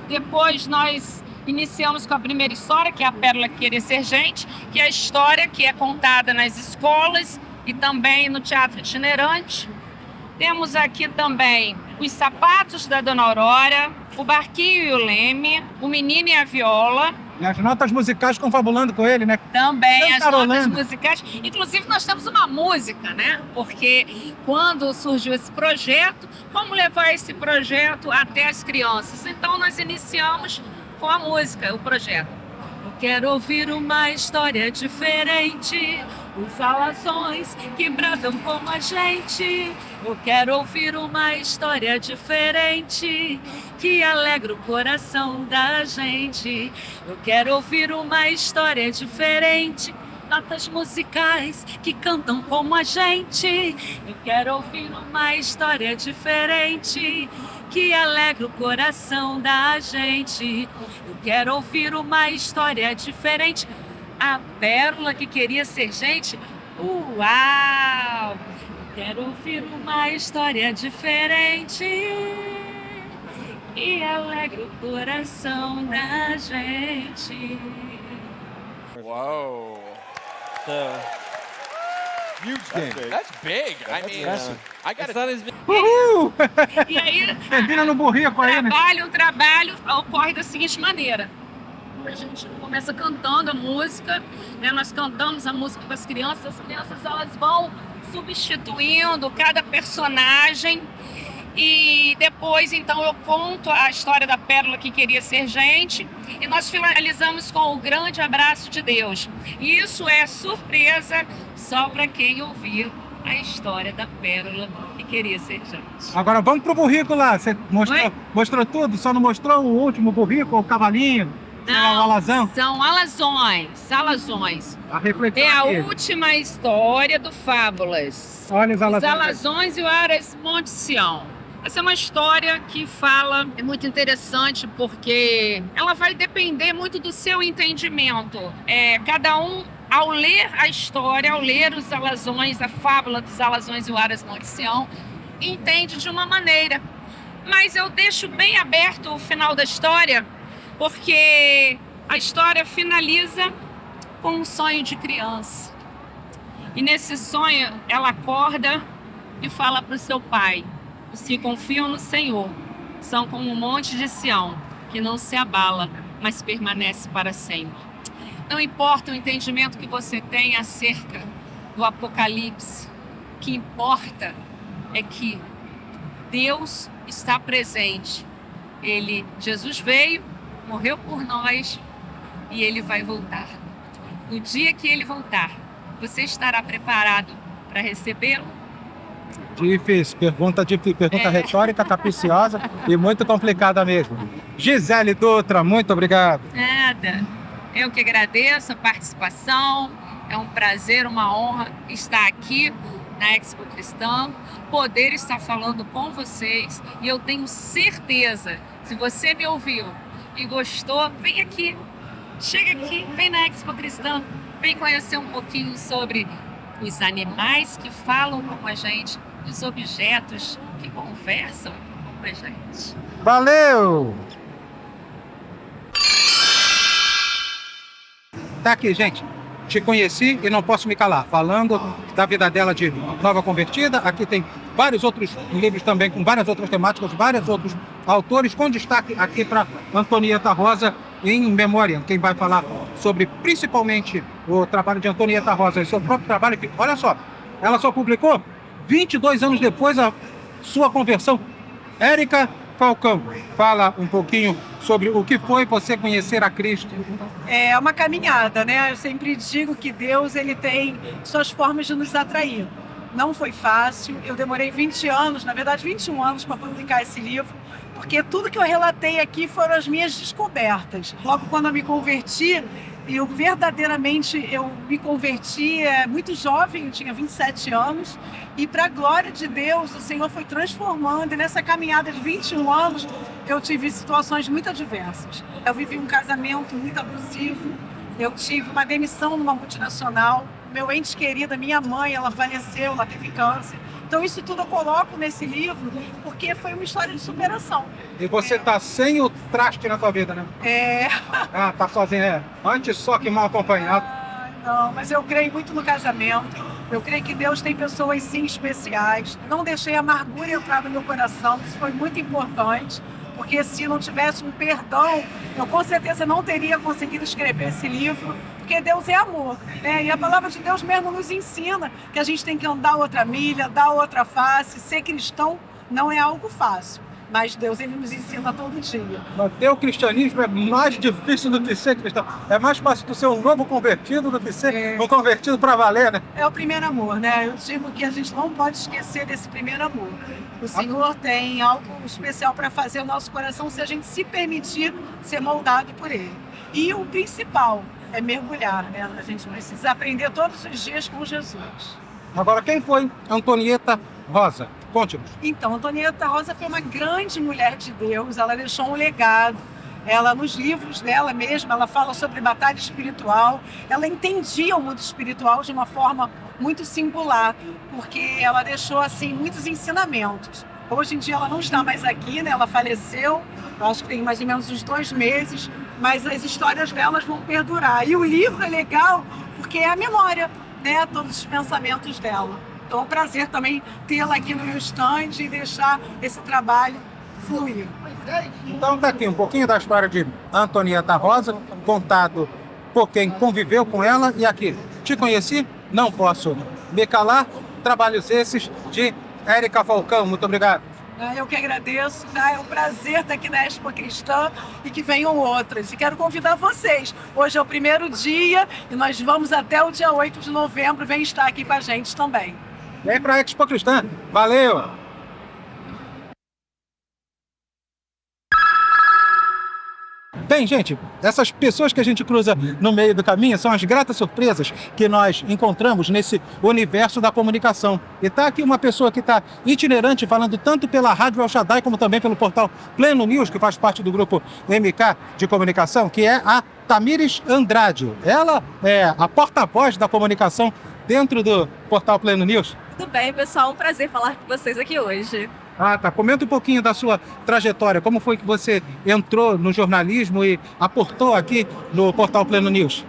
Depois nós iniciamos com a primeira história, que é a Pérola que Queria Ser Gente, que é a história que é contada nas escolas e também no teatro itinerante. Temos aqui também Os Sapatos da Dona Aurora, O Barquinho e o Leme, O Menino e a Viola. E as notas musicais confabulando com ele, né? Também as notas musicais. Inclusive, nós temos uma música, né? Porque quando surgiu esse projeto, como levar esse projeto até as crianças? Então, nós iniciamos com a música, o projeto. Eu quero ouvir uma história diferente, os alazões que bradam como a gente. Eu quero ouvir uma história diferente, que alegra o coração da gente. Eu quero ouvir uma história diferente, notas musicais que cantam como a gente. Eu quero ouvir uma história diferente, que alegra o coração da gente. Eu quero ouvir uma história diferente. A Pérola que Queria Ser Gente. Uau! Eu quero ouvir uma história diferente, que alegra o coração da gente. Whoa. Huge game. That's big. I mean, I got it. Uhul! E aí, Termina no burrico aí, né? o trabalho ocorre da seguinte maneira. A gente começa cantando a música, né? Nós cantamos a música para as crianças elas vão substituindo cada personagem. E depois, então, eu conto a história da Pérola que Queria Ser Gente e nós finalizamos com o grande abraço de Deus. E isso é surpresa só para quem ouvir a história da Pérola que Queria Ser Gente. Agora vamos pro burrico lá. Você mostrou tudo? Só não mostrou o último burrico, o cavalinho? Não, o alazão? São alazões. A reflexão é a aqui. última história do Fábulas. Olha os alazões. Os alazões e o Aras Monte Sião. Essa é uma história que é muito interessante porque ela vai depender muito do seu entendimento. Cada um, ao ler a história, ao ler os alazões, a fábula dos alazões e o Aras Monte Sião, entende de uma maneira. Mas eu deixo bem aberto o final da história, porque a história finaliza com um sonho de criança. E nesse sonho ela acorda e fala para o seu pai: os que confiam no Senhor são como um monte de Sião, que não se abala, mas permanece para sempre. Não importa o entendimento que você tem acerca do Apocalipse, o que importa é que Deus está presente. Jesus veio, morreu por nós e Ele vai voltar. No dia que Ele voltar, você estará preparado para recebê-lo? Difícil, pergunta retórica, capciosa e muito complicada mesmo. Gisele Dutra, muito obrigado. Nada. Eu que agradeço a participação. É um prazer, uma honra estar aqui na Expo Cristã, poder estar falando com vocês. E eu tenho certeza, se você me ouviu e gostou, vem aqui. Chega aqui, vem na Expo Cristã. Vem conhecer um pouquinho sobre os animais que falam com a gente, os objetos que conversam com a gente. Valeu! Tá aqui, gente. Te conheci e não posso me calar. Falando da vida dela de nova convertida. Aqui tem vários outros livros também, com várias outras temáticas, vários outros autores, com destaque aqui para Antonieta Rosa, em memória. Quem vai falar sobre, principalmente, o trabalho de Antonieta Rosa e seu próprio trabalho. Que, olha só, ela só publicou 22 anos depois a sua conversão. Érica Falcão, fala um pouquinho sobre o que foi você conhecer a Cristo. É uma caminhada, né? Eu sempre digo que Deus, ele tem suas formas de nos atrair. Não foi fácil, eu demorei 20 anos, na verdade 21 anos para publicar esse livro, porque tudo que eu relatei aqui foram as minhas descobertas. Logo quando eu me converti, eu me converti muito jovem, eu tinha 27 anos, e para a glória de Deus, o Senhor foi transformando, e nessa caminhada de 21 anos, eu tive situações muito adversas. Eu vivi um casamento muito abusivo, eu tive uma demissão numa multinacional, meu ente querido, minha mãe, ela faleceu, ela teve câncer. Então isso tudo eu coloco nesse livro, porque foi uma história de superação. E você tá sem o traste na sua vida, né? É. Ah, tá sozinha, é. Antes só que mal acompanhado. Não, mas eu creio muito no casamento. Eu creio que Deus tem pessoas, sim, especiais. Não deixei a amargura entrar no meu coração, isso foi muito importante. Porque se não tivesse um perdão, eu com certeza não teria conseguido escrever esse livro, porque Deus é amor, né? E a palavra de Deus mesmo nos ensina que a gente tem que andar outra milha, dar outra face. Ser cristão não é algo fácil, mas Deus, ele nos ensina todo dia. Manter o cristianismo é mais difícil do que ser cristão. É mais fácil tu ser um novo convertido do que ser um convertido para valer, né? É o primeiro amor, né? Eu digo que a gente não pode esquecer desse primeiro amor. O Senhor tem algo especial para fazer o nosso coração se a gente se permitir ser moldado por Ele. E o principal é mergulhar, né? A gente precisa aprender todos os dias com Jesus. Agora, quem foi Antonieta Rosa? Conte-nos. Então, Antonieta Rosa foi uma grande mulher de Deus, ela deixou um legado. Ela, nos livros dela mesma, ela fala sobre batalha espiritual. Ela entendia o mundo espiritual de uma forma muito singular, porque ela deixou, assim, muitos ensinamentos. Hoje em dia ela não está mais aqui, né? Ela faleceu, acho que tem mais ou menos uns 2 meses, mas as histórias delas vão perdurar. E o livro é legal porque é a memória, né? Todos os pensamentos dela. Então é um prazer também tê-la aqui no meu stand e deixar esse trabalho fluir. Então tá aqui um pouquinho da história de Antonieta Rosa, contado por quem conviveu com ela. E aqui, te conheci, não posso me calar. Trabalhos esses de Érica Falcão. Muito obrigado. Eu que agradeço, tá? É um prazer estar aqui na Expo Cristã e que venham outras. E quero convidar vocês. Hoje é o primeiro dia e nós vamos até o dia 8 de novembro. Vem estar aqui com a gente também. Vem para a Expo Cristã. Valeu! Bem, gente, essas pessoas que a gente cruza no meio do caminho são as gratas surpresas que nós encontramos nesse universo da comunicação. E está aqui uma pessoa que está itinerante, falando tanto pela Rádio El Shaddai como também pelo portal Pleno News, que faz parte do grupo MK de comunicação, que é a Tamires Andrade. Ela é a porta-voz da comunicação dentro do portal Pleno News. Tudo bem, pessoal? Um prazer falar com vocês aqui hoje. Ah, tá. Comenta um pouquinho da sua trajetória. Como foi que você entrou no jornalismo e aportou aqui no portal Pleno News?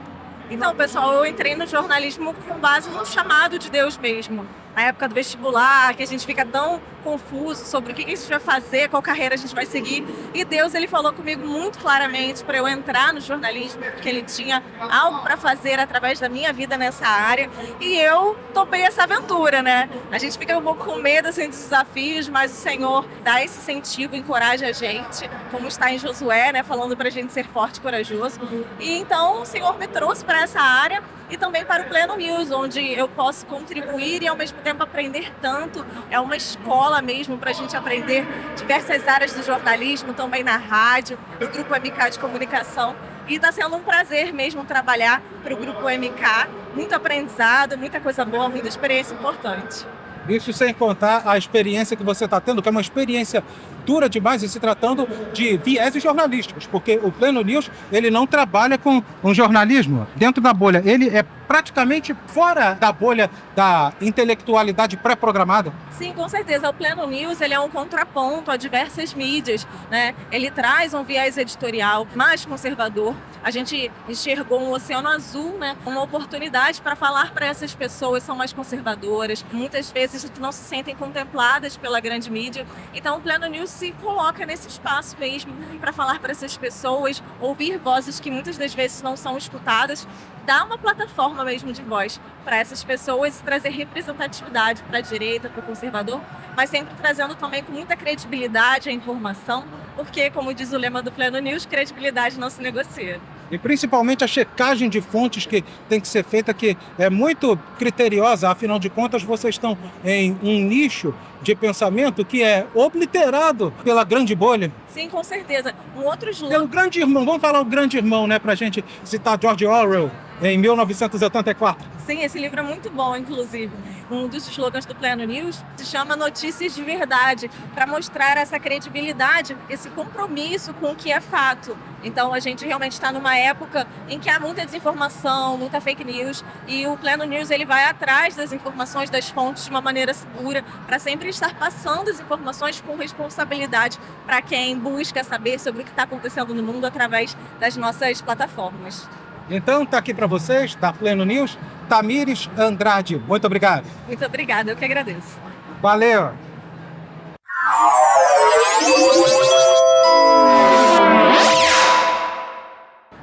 Então, pessoal, eu entrei no jornalismo com base no chamado de Deus mesmo. Na época do vestibular, que a gente fica tão confuso sobre o que a gente vai fazer, qual carreira a gente vai seguir. E Deus, ele falou comigo muito claramente para eu entrar no jornalismo, porque ele tinha algo para fazer através da minha vida nessa área. E eu topei essa aventura, né? A gente fica um pouco com medo assim, dos desafios, mas o Senhor dá esse incentivo, encoraja a gente, como está em Josué, né? Falando para a gente ser forte e corajoso. E então o Senhor me trouxe para essa área e também para o Pleno News, onde eu posso contribuir e ao mesmo tempo aprender tanto. É uma escola mesmo para a gente aprender diversas áreas do jornalismo, também na rádio, no Grupo MK de Comunicação. E está sendo um prazer mesmo trabalhar para o Grupo MK. Muito aprendizado, muita coisa boa, muita experiência importante. Isso sem contar a experiência que você está tendo, que é uma experiência dura demais, e se tratando de vieses jornalísticos, porque o Pleno News, ele não trabalha com um jornalismo dentro da bolha, ele é praticamente fora da bolha da intelectualidade pré-programada. Sim, com certeza. O Pleno News, ele é um contraponto a diversas mídias, né? Ele traz um viés editorial mais conservador. A gente enxergou um oceano azul, né? Uma oportunidade para falar para essas pessoas que são mais conservadoras, muitas vezes não se sentem contempladas pela grande mídia. Então o Pleno News se coloca nesse espaço mesmo para falar para essas pessoas, ouvir vozes que muitas das vezes não são escutadas, dar uma plataforma mesmo de voz para essas pessoas e trazer representatividade para a direita, para o conservador, mas sempre trazendo também com muita credibilidade a informação, porque, como diz o lema do Pleno News, credibilidade não se negocia. E principalmente a checagem de fontes que tem que ser feita, que é muito criteriosa, afinal de contas vocês estão em um nicho de pensamento que é obliterado pela grande bolha. Sim, com certeza. Um outro slogan... Pelo grande irmão, vamos falar o grande irmão, né, pra gente citar George Orwell, em 1984. Sim, esse livro é muito bom, inclusive. Um dos slogans do Pleno News se chama Notícias de Verdade, para mostrar essa credibilidade, esse compromisso com o que é fato. Então, a gente realmente está numa época em que há muita desinformação, muita fake news, e o Pleno News ele vai atrás das informações, das fontes, de uma maneira segura, para sempre estar passando as informações com responsabilidade para quem busca saber sobre o que está acontecendo no mundo através das nossas plataformas. Então, tá aqui para vocês, da Pleno News, Tamires Andrade. Muito obrigado. Muito obrigada, eu que agradeço. Valeu!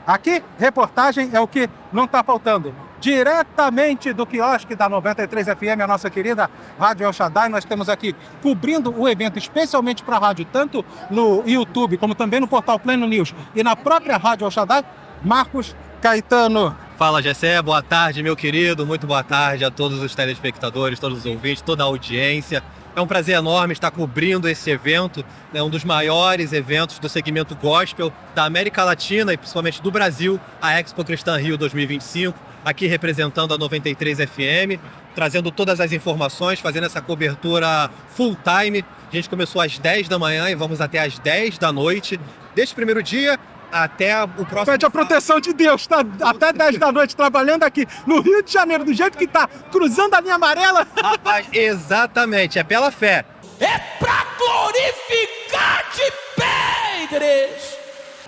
Aqui, reportagem é o que não está faltando. Diretamente do quiosque da 93 FM, a nossa querida Rádio El Shaddai, nós temos aqui cobrindo o evento especialmente para a rádio, tanto no YouTube como também no portal Pleno News e na própria Rádio El Shaddai, Marcos Caetano. Fala, Gessé, boa tarde, meu querido, muito boa tarde a todos os telespectadores, todos os ouvintes, toda a audiência. É um prazer enorme estar cobrindo esse evento, né, um dos maiores eventos do segmento gospel da América Latina e principalmente do Brasil, a Expo Cristã Rio 2025, aqui representando a 93 FM, trazendo todas as informações, fazendo essa cobertura full time. A gente começou às 10 da manhã e vamos até às 10 da noite. Deste primeiro dia até o próximo... Pede a proteção de Deus, tá até 10 da noite trabalhando aqui no Rio de Janeiro, do jeito que tá, cruzando a linha amarela. Rapaz, exatamente, é pela fé. É pra glorificar de pé, igreja.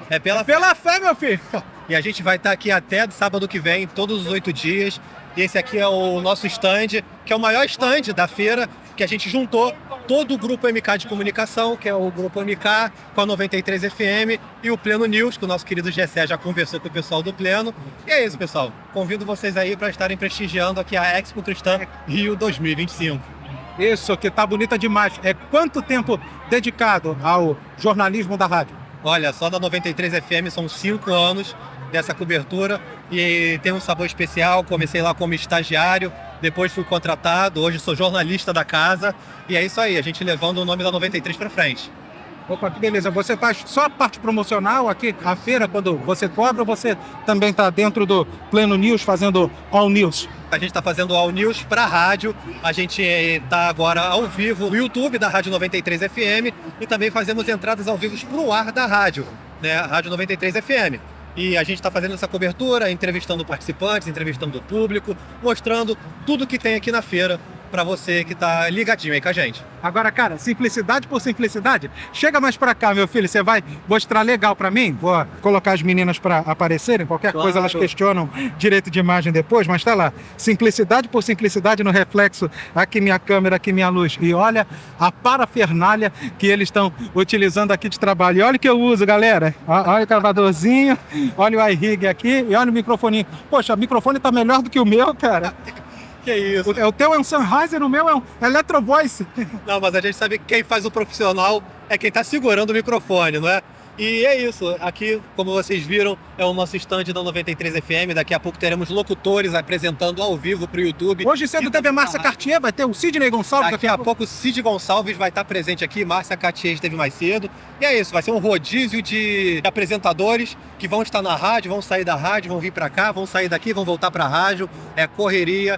É pela fé, meu filho. E a gente vai estar aqui até sábado que vem, todos os 8 dias. E esse aqui é o nosso stand, que é o maior stand da feira, que a gente juntou todo o Grupo MK de Comunicação, que é o Grupo MK, com a 93 FM e o Pleno News, que o nosso querido Gessé já conversou com o pessoal do Pleno. E é isso, pessoal. Convido vocês aí para estarem prestigiando aqui a Expo Cristã Rio 2025. Isso, que tá bonita demais. É quanto tempo dedicado ao jornalismo da rádio? Olha, só da 93 FM são 5 anos dessa cobertura e tem um sabor especial. Comecei lá como estagiário, depois fui contratado, hoje sou jornalista da casa e é isso aí, a gente levando o nome da 93 para frente. Opa, que beleza. Você faz só a parte promocional aqui, a feira, quando você cobra, ou você também está dentro do Pleno News fazendo All News? A gente está fazendo All News para a rádio, a gente está agora ao vivo no YouTube da Rádio 93 FM e também fazemos entradas ao vivo para o ar da rádio, né? Rádio 93 FM. E a gente está fazendo essa cobertura, entrevistando participantes, entrevistando o público, mostrando tudo que tem aqui na feira para você que tá ligadinho aí com a gente. Agora, cara, simplicidade por simplicidade. Chega mais pra cá, meu filho, você vai mostrar legal pra mim? Vou colocar as meninas pra aparecerem, qualquer coisa elas questionam direito de imagem depois, mas tá lá. Simplicidade por simplicidade no reflexo, aqui minha câmera, aqui minha luz. E olha a parafernália que eles estão utilizando aqui de trabalho. E olha o que eu uso, galera. Olha o gravadorzinho, olha o iRig aqui e olha o microfoninho. Poxa, o microfone tá melhor do que o meu, cara. Que isso? O teu é um Sennheiser, o meu é um Electro Voice. Não, mas a gente sabe que quem faz o profissional é quem tá segurando o microfone, não é? E é isso, aqui, como vocês viram, é o nosso stand da 93 FM. Daqui a pouco teremos locutores apresentando ao vivo para o YouTube. Hoje cedo teve a Márcia Cartier, vai ter o Sidney Gonçalves. Daqui a pouco o Cid Gonçalves vai estar presente aqui, Márcia Cartier esteve mais cedo. E é isso, vai ser um rodízio de apresentadores que vão estar na rádio, vão sair da rádio, vão vir para cá, vão sair daqui, vão voltar para a rádio. É correria,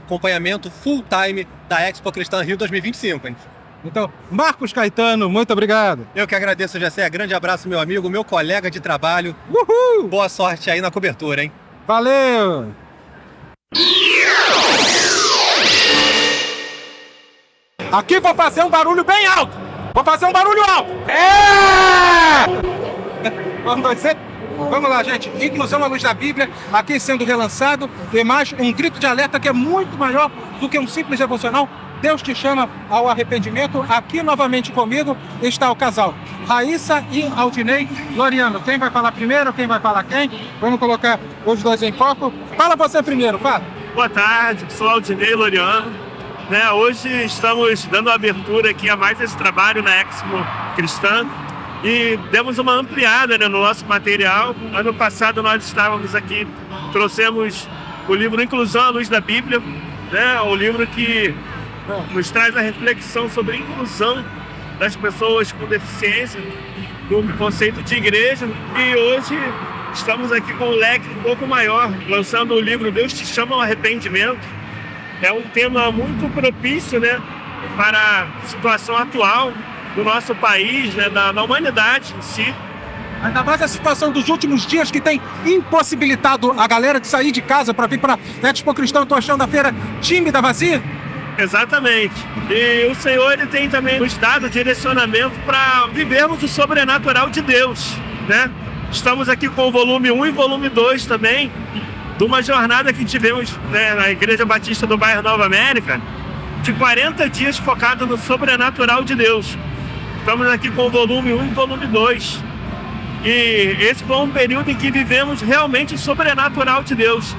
acompanhamento full time da Expo Cristã Rio 2025, hein? Então, Marcos Caetano, muito obrigado. Eu que agradeço, Gessé. Grande abraço, meu amigo, meu colega de trabalho. Uhul! Boa sorte aí na cobertura, hein? Valeu! Aqui vou fazer um barulho bem alto. Vou fazer um barulho alto. Vamos lá, gente. Inclusão à luz da Bíblia, aqui sendo relançado. E mais um grito de alerta que é muito maior do que um simples devocional. Deus te chama ao arrependimento. Aqui novamente comigo está o casal Raíssa e Aldinei Loriano. Quem vai falar primeiro? Quem vai falar quem? Vamos colocar os dois em foco. Fala você primeiro, fala. Boa tarde, sou Aldinei Loriano. Hoje estamos dando abertura aqui a mais esse trabalho na Expo Cristã e demos uma ampliada no nosso material. Ano passado nós estávamos aqui, trouxemos o livro Inclusão à Luz da Bíblia, o livro que nos traz a reflexão sobre a inclusão das pessoas com deficiência no conceito de igreja. E hoje estamos aqui com um leque um pouco maior, lançando o livro Deus te chama ao arrependimento. É um tema muito propício, para a situação atual do nosso país, da humanidade em si. Ainda mais a situação dos últimos dias que tem impossibilitado a galera de sair de casa para vir para a Expo Cristã. Estou achando a feira tímida, vazia. Exatamente. E o Senhor ele tem também nos dado direcionamento para vivermos o sobrenatural de Deus, Estamos aqui com o volume 1 e volume 2 também, de uma jornada que tivemos na Igreja Batista do Bairro Nova América, de 40 dias focado no sobrenatural de Deus. Estamos aqui com o volume 1 e volume 2. E esse foi um período em que vivemos realmente o sobrenatural de Deus.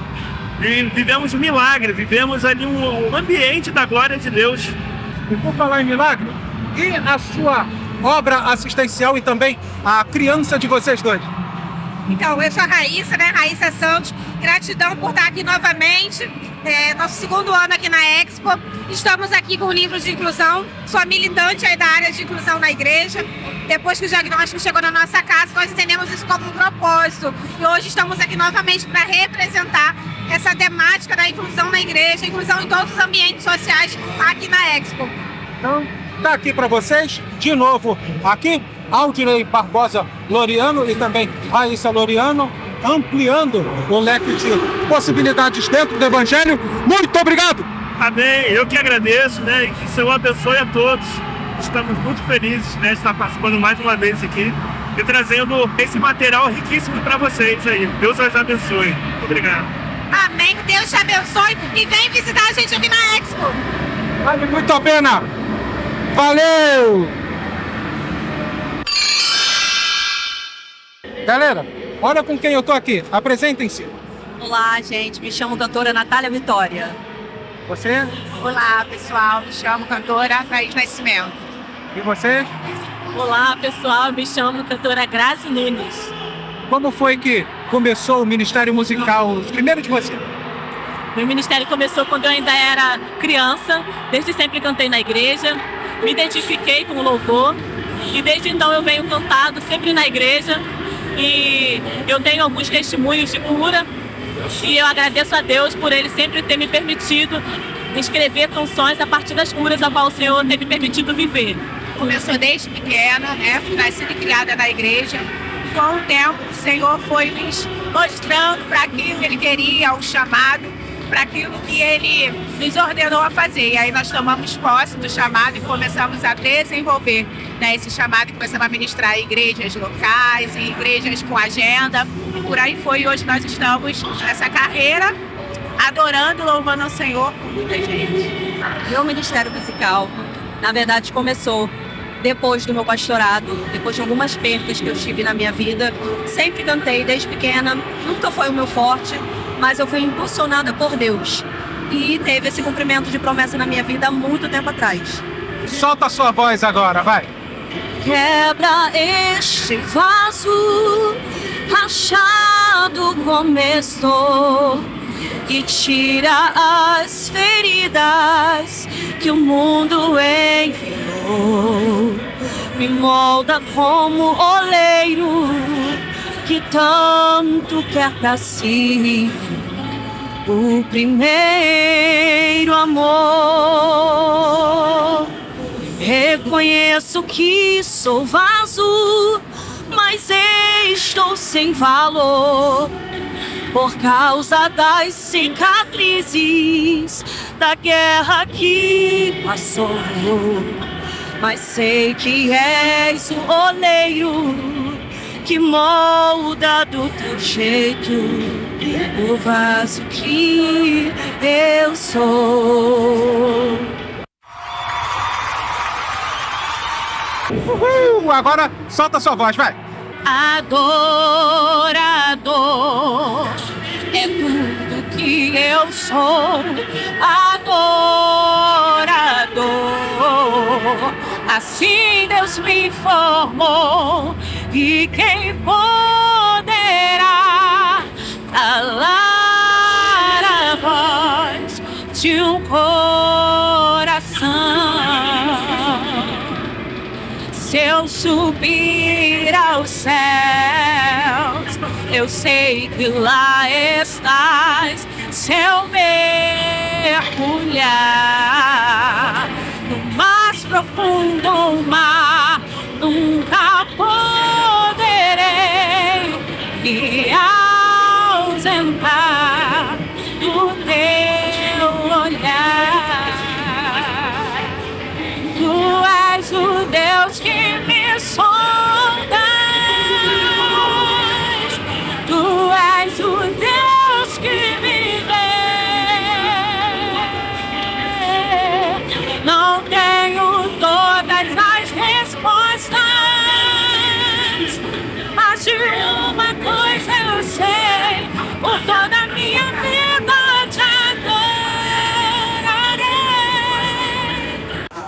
E vivemos um milagre, vivemos ali um ambiente da glória de Deus. E por falar em milagre, e a sua obra assistencial e também a criança de vocês dois? Então, eu sou a Raíssa, Raíssa Santos. Gratidão por estar aqui novamente. Nosso segundo ano aqui na Expo. Estamos aqui com o livro de inclusão. Sou militante aí da área de inclusão na igreja. Depois que o diagnóstico chegou na nossa casa, nós entendemos isso como um propósito. E hoje estamos aqui novamente para representar essa temática da inclusão na igreja, inclusão em todos os ambientes sociais aqui na Expo. Então, tá aqui para vocês, de novo, aqui, Aldinei Barbosa Loriano e também Raíssa Loriano, ampliando o leque de possibilidades dentro do Evangelho. Muito obrigado! Amém, eu que agradeço, e que o Senhor abençoe a todos. Estamos muito felizes, de estar participando mais uma vez aqui e trazendo esse material riquíssimo para vocês aí. Deus os abençoe. Muito obrigado. Amém, Deus te abençoe e vem visitar a gente aqui na Expo. Vale muito a pena! Valeu! Galera, olha com quem eu tô aqui. Apresentem-se. Olá, gente. Me chamo cantora Natália Vitória. Você? Olá, pessoal. Me chamo cantora Thaís Nascimento. E você? Olá, pessoal. Me chamo cantora Grazi Nunes. Como foi que começou o Ministério Musical, primeiro de você? Meu ministério começou quando eu ainda era criança. Desde sempre cantei na igreja. Me identifiquei com o louvor. E desde então eu venho cantado sempre na igreja. E eu tenho alguns testemunhos de cura. E eu agradeço a Deus por Ele sempre ter me permitido escrever canções a partir das curas a qual o Senhor tem me permitido viver. Começou desde pequena, fui nascida e criada na igreja. E com o tempo o Senhor foi nos mostrando para aquilo que Ele queria, o chamado, para aquilo que Ele nos ordenou a fazer. E aí nós tomamos posse do chamado e começamos a desenvolver esse chamado, e começamos a ministrar em igrejas locais, em igrejas com agenda. E por aí foi. E hoje nós estamos nessa carreira, adorando e louvando ao Senhor com muita gente. Meu ministério musical, na verdade, começou depois do meu pastorado, depois de algumas perdas que eu tive na minha vida. Sempre cantei desde pequena, nunca foi o meu forte, mas eu fui impulsionada por Deus. E teve esse cumprimento de promessa na minha vida há muito tempo atrás. Solta a sua voz agora, vai! quebra este vaso rachado começou e tira as feridas que o mundo enviou. Me molda como oleiro que tanto quer pra si o primeiro amor. Reconheço que sou vaso, mas estou sem valor por causa das cicatrizes da guerra que passou. Mas sei que és o oleiro que molda do teu jeito o vaso que eu sou. Agora solta sua voz, vai. Adorador é tudo que eu sou. Adorador, assim Deus me formou. E quem poderá calar a voz de um coração? Se eu subir aos céus, eu sei que lá estás. Se eu mergulhar no mais profundo mar, nunca poderei me ausentar do teu olhar. Tu és o Deus que me sondas. Tu és o Deus que me vê. Não tenho todas as respostas, mas de uma coisa eu sei: por toda a minha vida te adorarei.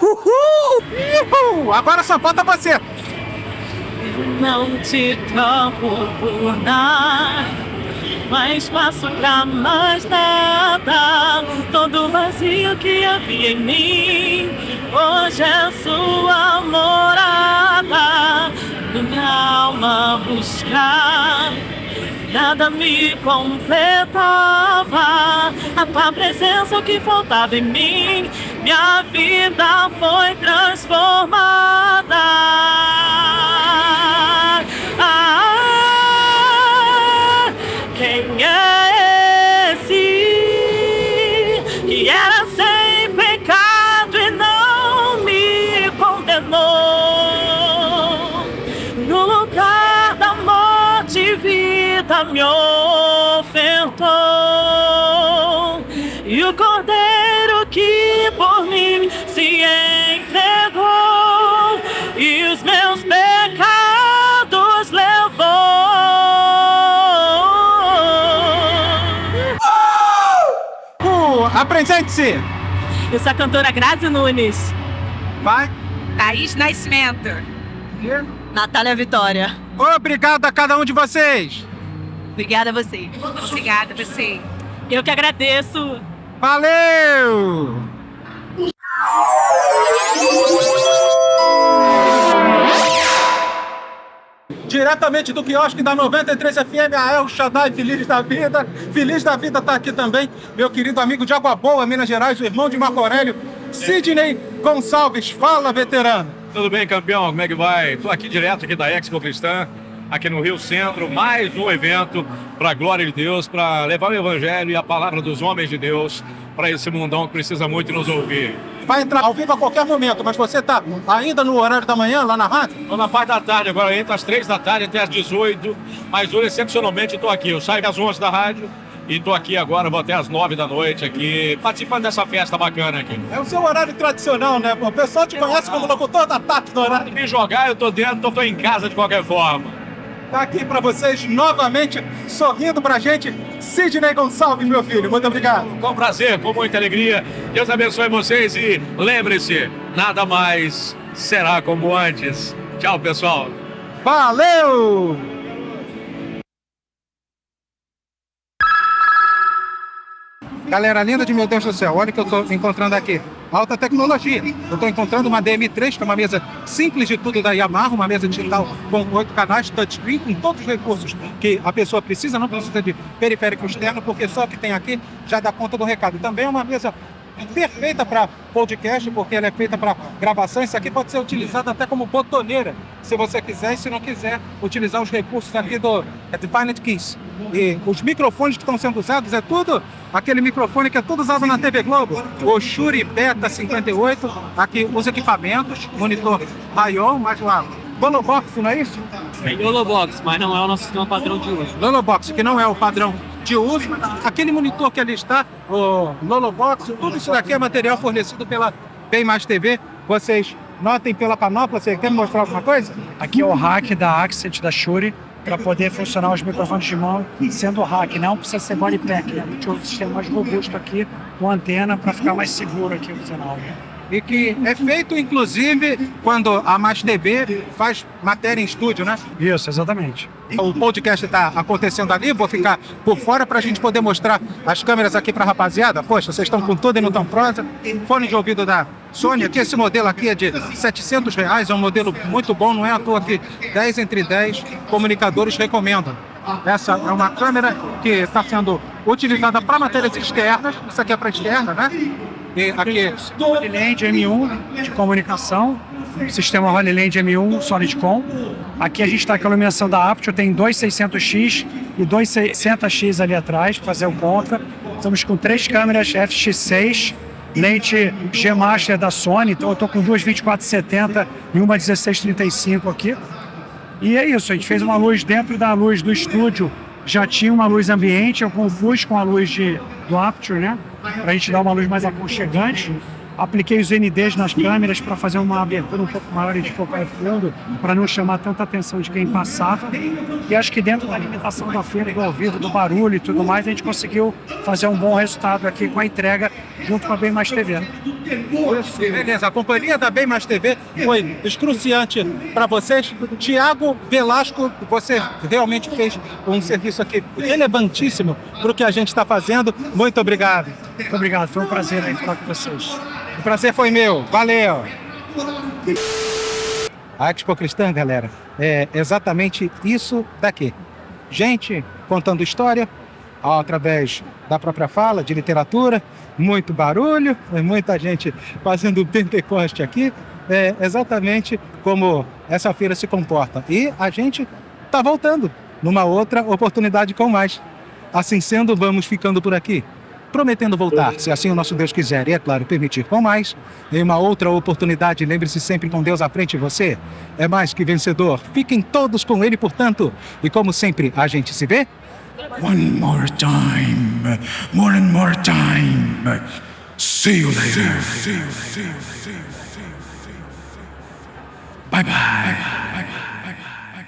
Uhul! Agora só falta você. Não te troco por nada, mas passo pra mais nada. Todo vazio que havia em mim hoje é sua morada. Minha alma buscar, nada me completava. A tua presença, o que faltava em mim, minha vida foi transformada. Quem é esse que era sem pecado e não me condenou? No lugar da morte, vida me ofertou. E o Cordeiro que por mim se entregou e os meus pecados levou. Apresente-se! Eu sou a cantora Grazi Nunes. Vai. Thaís Nascimento. Natália Vitória. Obrigado a cada um de vocês. Obrigada a você. Obrigada a você. Eu que agradeço. Valeu! Diretamente do quiosque da 93 FM, a El Shaddai, Feliz da Vida. Feliz da Vida tá aqui também, meu querido amigo de Água Boa, Minas Gerais, o irmão de Marco Aurélio, Sidney Gonçalves. Fala, veterano. Tudo bem, campeão? Como é que vai? Tô aqui direto aqui da Expo Cristã, aqui no Rio Centro, mais um evento para a glória de Deus, para levar o Evangelho e a palavra dos homens de Deus para esse mundão que precisa muito nos ouvir. Vai entrar ao vivo a qualquer momento, mas você tá ainda no horário da manhã, lá na rádio? Estou na parte da tarde agora, entre às 3 da tarde até às 18, mas hoje, excepcionalmente, estou aqui. Eu saio às 11 da rádio e estou aqui agora, vou até às 9 da noite aqui, participando dessa festa bacana aqui. É o seu horário tradicional, né? O pessoal te conhece como locutor da tarde do horário. Me jogar, eu tô dentro, tô em casa de qualquer forma. Tá aqui pra vocês novamente, sorrindo pra gente, Sidney Gonçalves, meu filho. Muito obrigado. Com prazer, com muita alegria. Deus abençoe vocês e lembre-se, nada mais será como antes. Tchau, pessoal. Valeu! Galera linda de meu Deus do céu, olha o que eu estou encontrando aqui. Alta tecnologia. Eu estou encontrando uma DM3, que é uma mesa simples de tudo da Yamaha, uma mesa digital com 8 canais, touchscreen, com todos os recursos que a pessoa precisa, não precisa de periférico externo, porque só o que tem aqui já dá conta do recado. Também é uma mesa perfeita para podcast, porque ela é feita para gravação. Isso aqui pode ser utilizado até como botoneira, se você quiser, e se não quiser, utilizar os recursos aqui do Defined Keys. E os microfones que estão sendo usados é tudo aquele microfone que é tudo usado na TV Globo, o Shure Beta 58, aqui os equipamentos, monitor Rayon, mais uma Lolobox, não é isso? Lolobox, mas não é o nosso sistema padrão de uso. Lolobox, que não é o padrão de uso. Aquele monitor que ali está, o Lolobox, tudo isso daqui é material fornecido pela Bem Mais TV. Vocês notem pela panóplia, você quer me mostrar alguma coisa? Aqui é o rack da Accent, da Shure, para poder funcionar os microfones de mão sendo hack, não precisa ser body pack, né? A gente usa um sistema mais robusto aqui, com antena, para ficar mais seguro aqui o sinal. E que é feito, inclusive, quando a Mais TV faz matéria em estúdio, né? Isso, exatamente. O podcast está acontecendo ali, vou ficar por fora para a gente poder mostrar as câmeras aqui para a rapaziada. Poxa, vocês estão com tudo e não estão prosa. Fone de ouvido da Sony, aqui esse modelo aqui é de R$700, é um modelo muito bom, não é à toa que 10 entre 10 comunicadores recomendam. Essa é uma câmera que está sendo utilizada para matérias externas, isso aqui é para externa, né? E aqui Holyland M1 de comunicação, sistema Holyland M1 Solidcom. Aqui a gente está com a iluminação da Aptio, tem dois 600x e dois 600x ali atrás para fazer o contra. Estamos com 3 câmeras FX6, lente G-Master da Sony, então eu estou com duas 24-70 e uma 16-35 aqui. E é isso, a gente fez uma luz dentro da luz do estúdio, já tinha uma luz ambiente, eu confus com a luz do Aptio, né? Para a gente dar uma luz mais aconchegante. Apliquei os NDs nas câmeras para fazer uma abertura um pouco maior e de focar em fundo, para não chamar tanta atenção de quem passava. E acho que dentro da limitação da feira, do ao vivo, do barulho e tudo mais, a gente conseguiu fazer um bom resultado aqui com a entrega junto com a Bem Mais TV. Beleza, a companhia da Bem Mais TV foi excruciante para vocês. Tiago Velasco, você realmente fez um serviço aqui relevantíssimo para o que a gente está fazendo. Muito obrigado. Muito obrigado, foi um prazer aí falar com vocês. O prazer foi meu, valeu! A Expo Cristã, galera, é exatamente isso daqui. Gente contando história através da própria fala, de literatura, muito barulho, muita gente fazendo Pentecoste aqui. É exatamente como essa feira se comporta. E a gente está voltando numa outra oportunidade com mais. Assim sendo, vamos ficando por aqui, prometendo voltar, se assim o nosso Deus quiser e, é claro, permitir com mais. Em uma outra oportunidade, lembre-se sempre, com Deus à frente de você é mais que vencedor. Fiquem todos com Ele, portanto, e como sempre, a gente se vê. One more time, more and more time. See you later. Bye bye.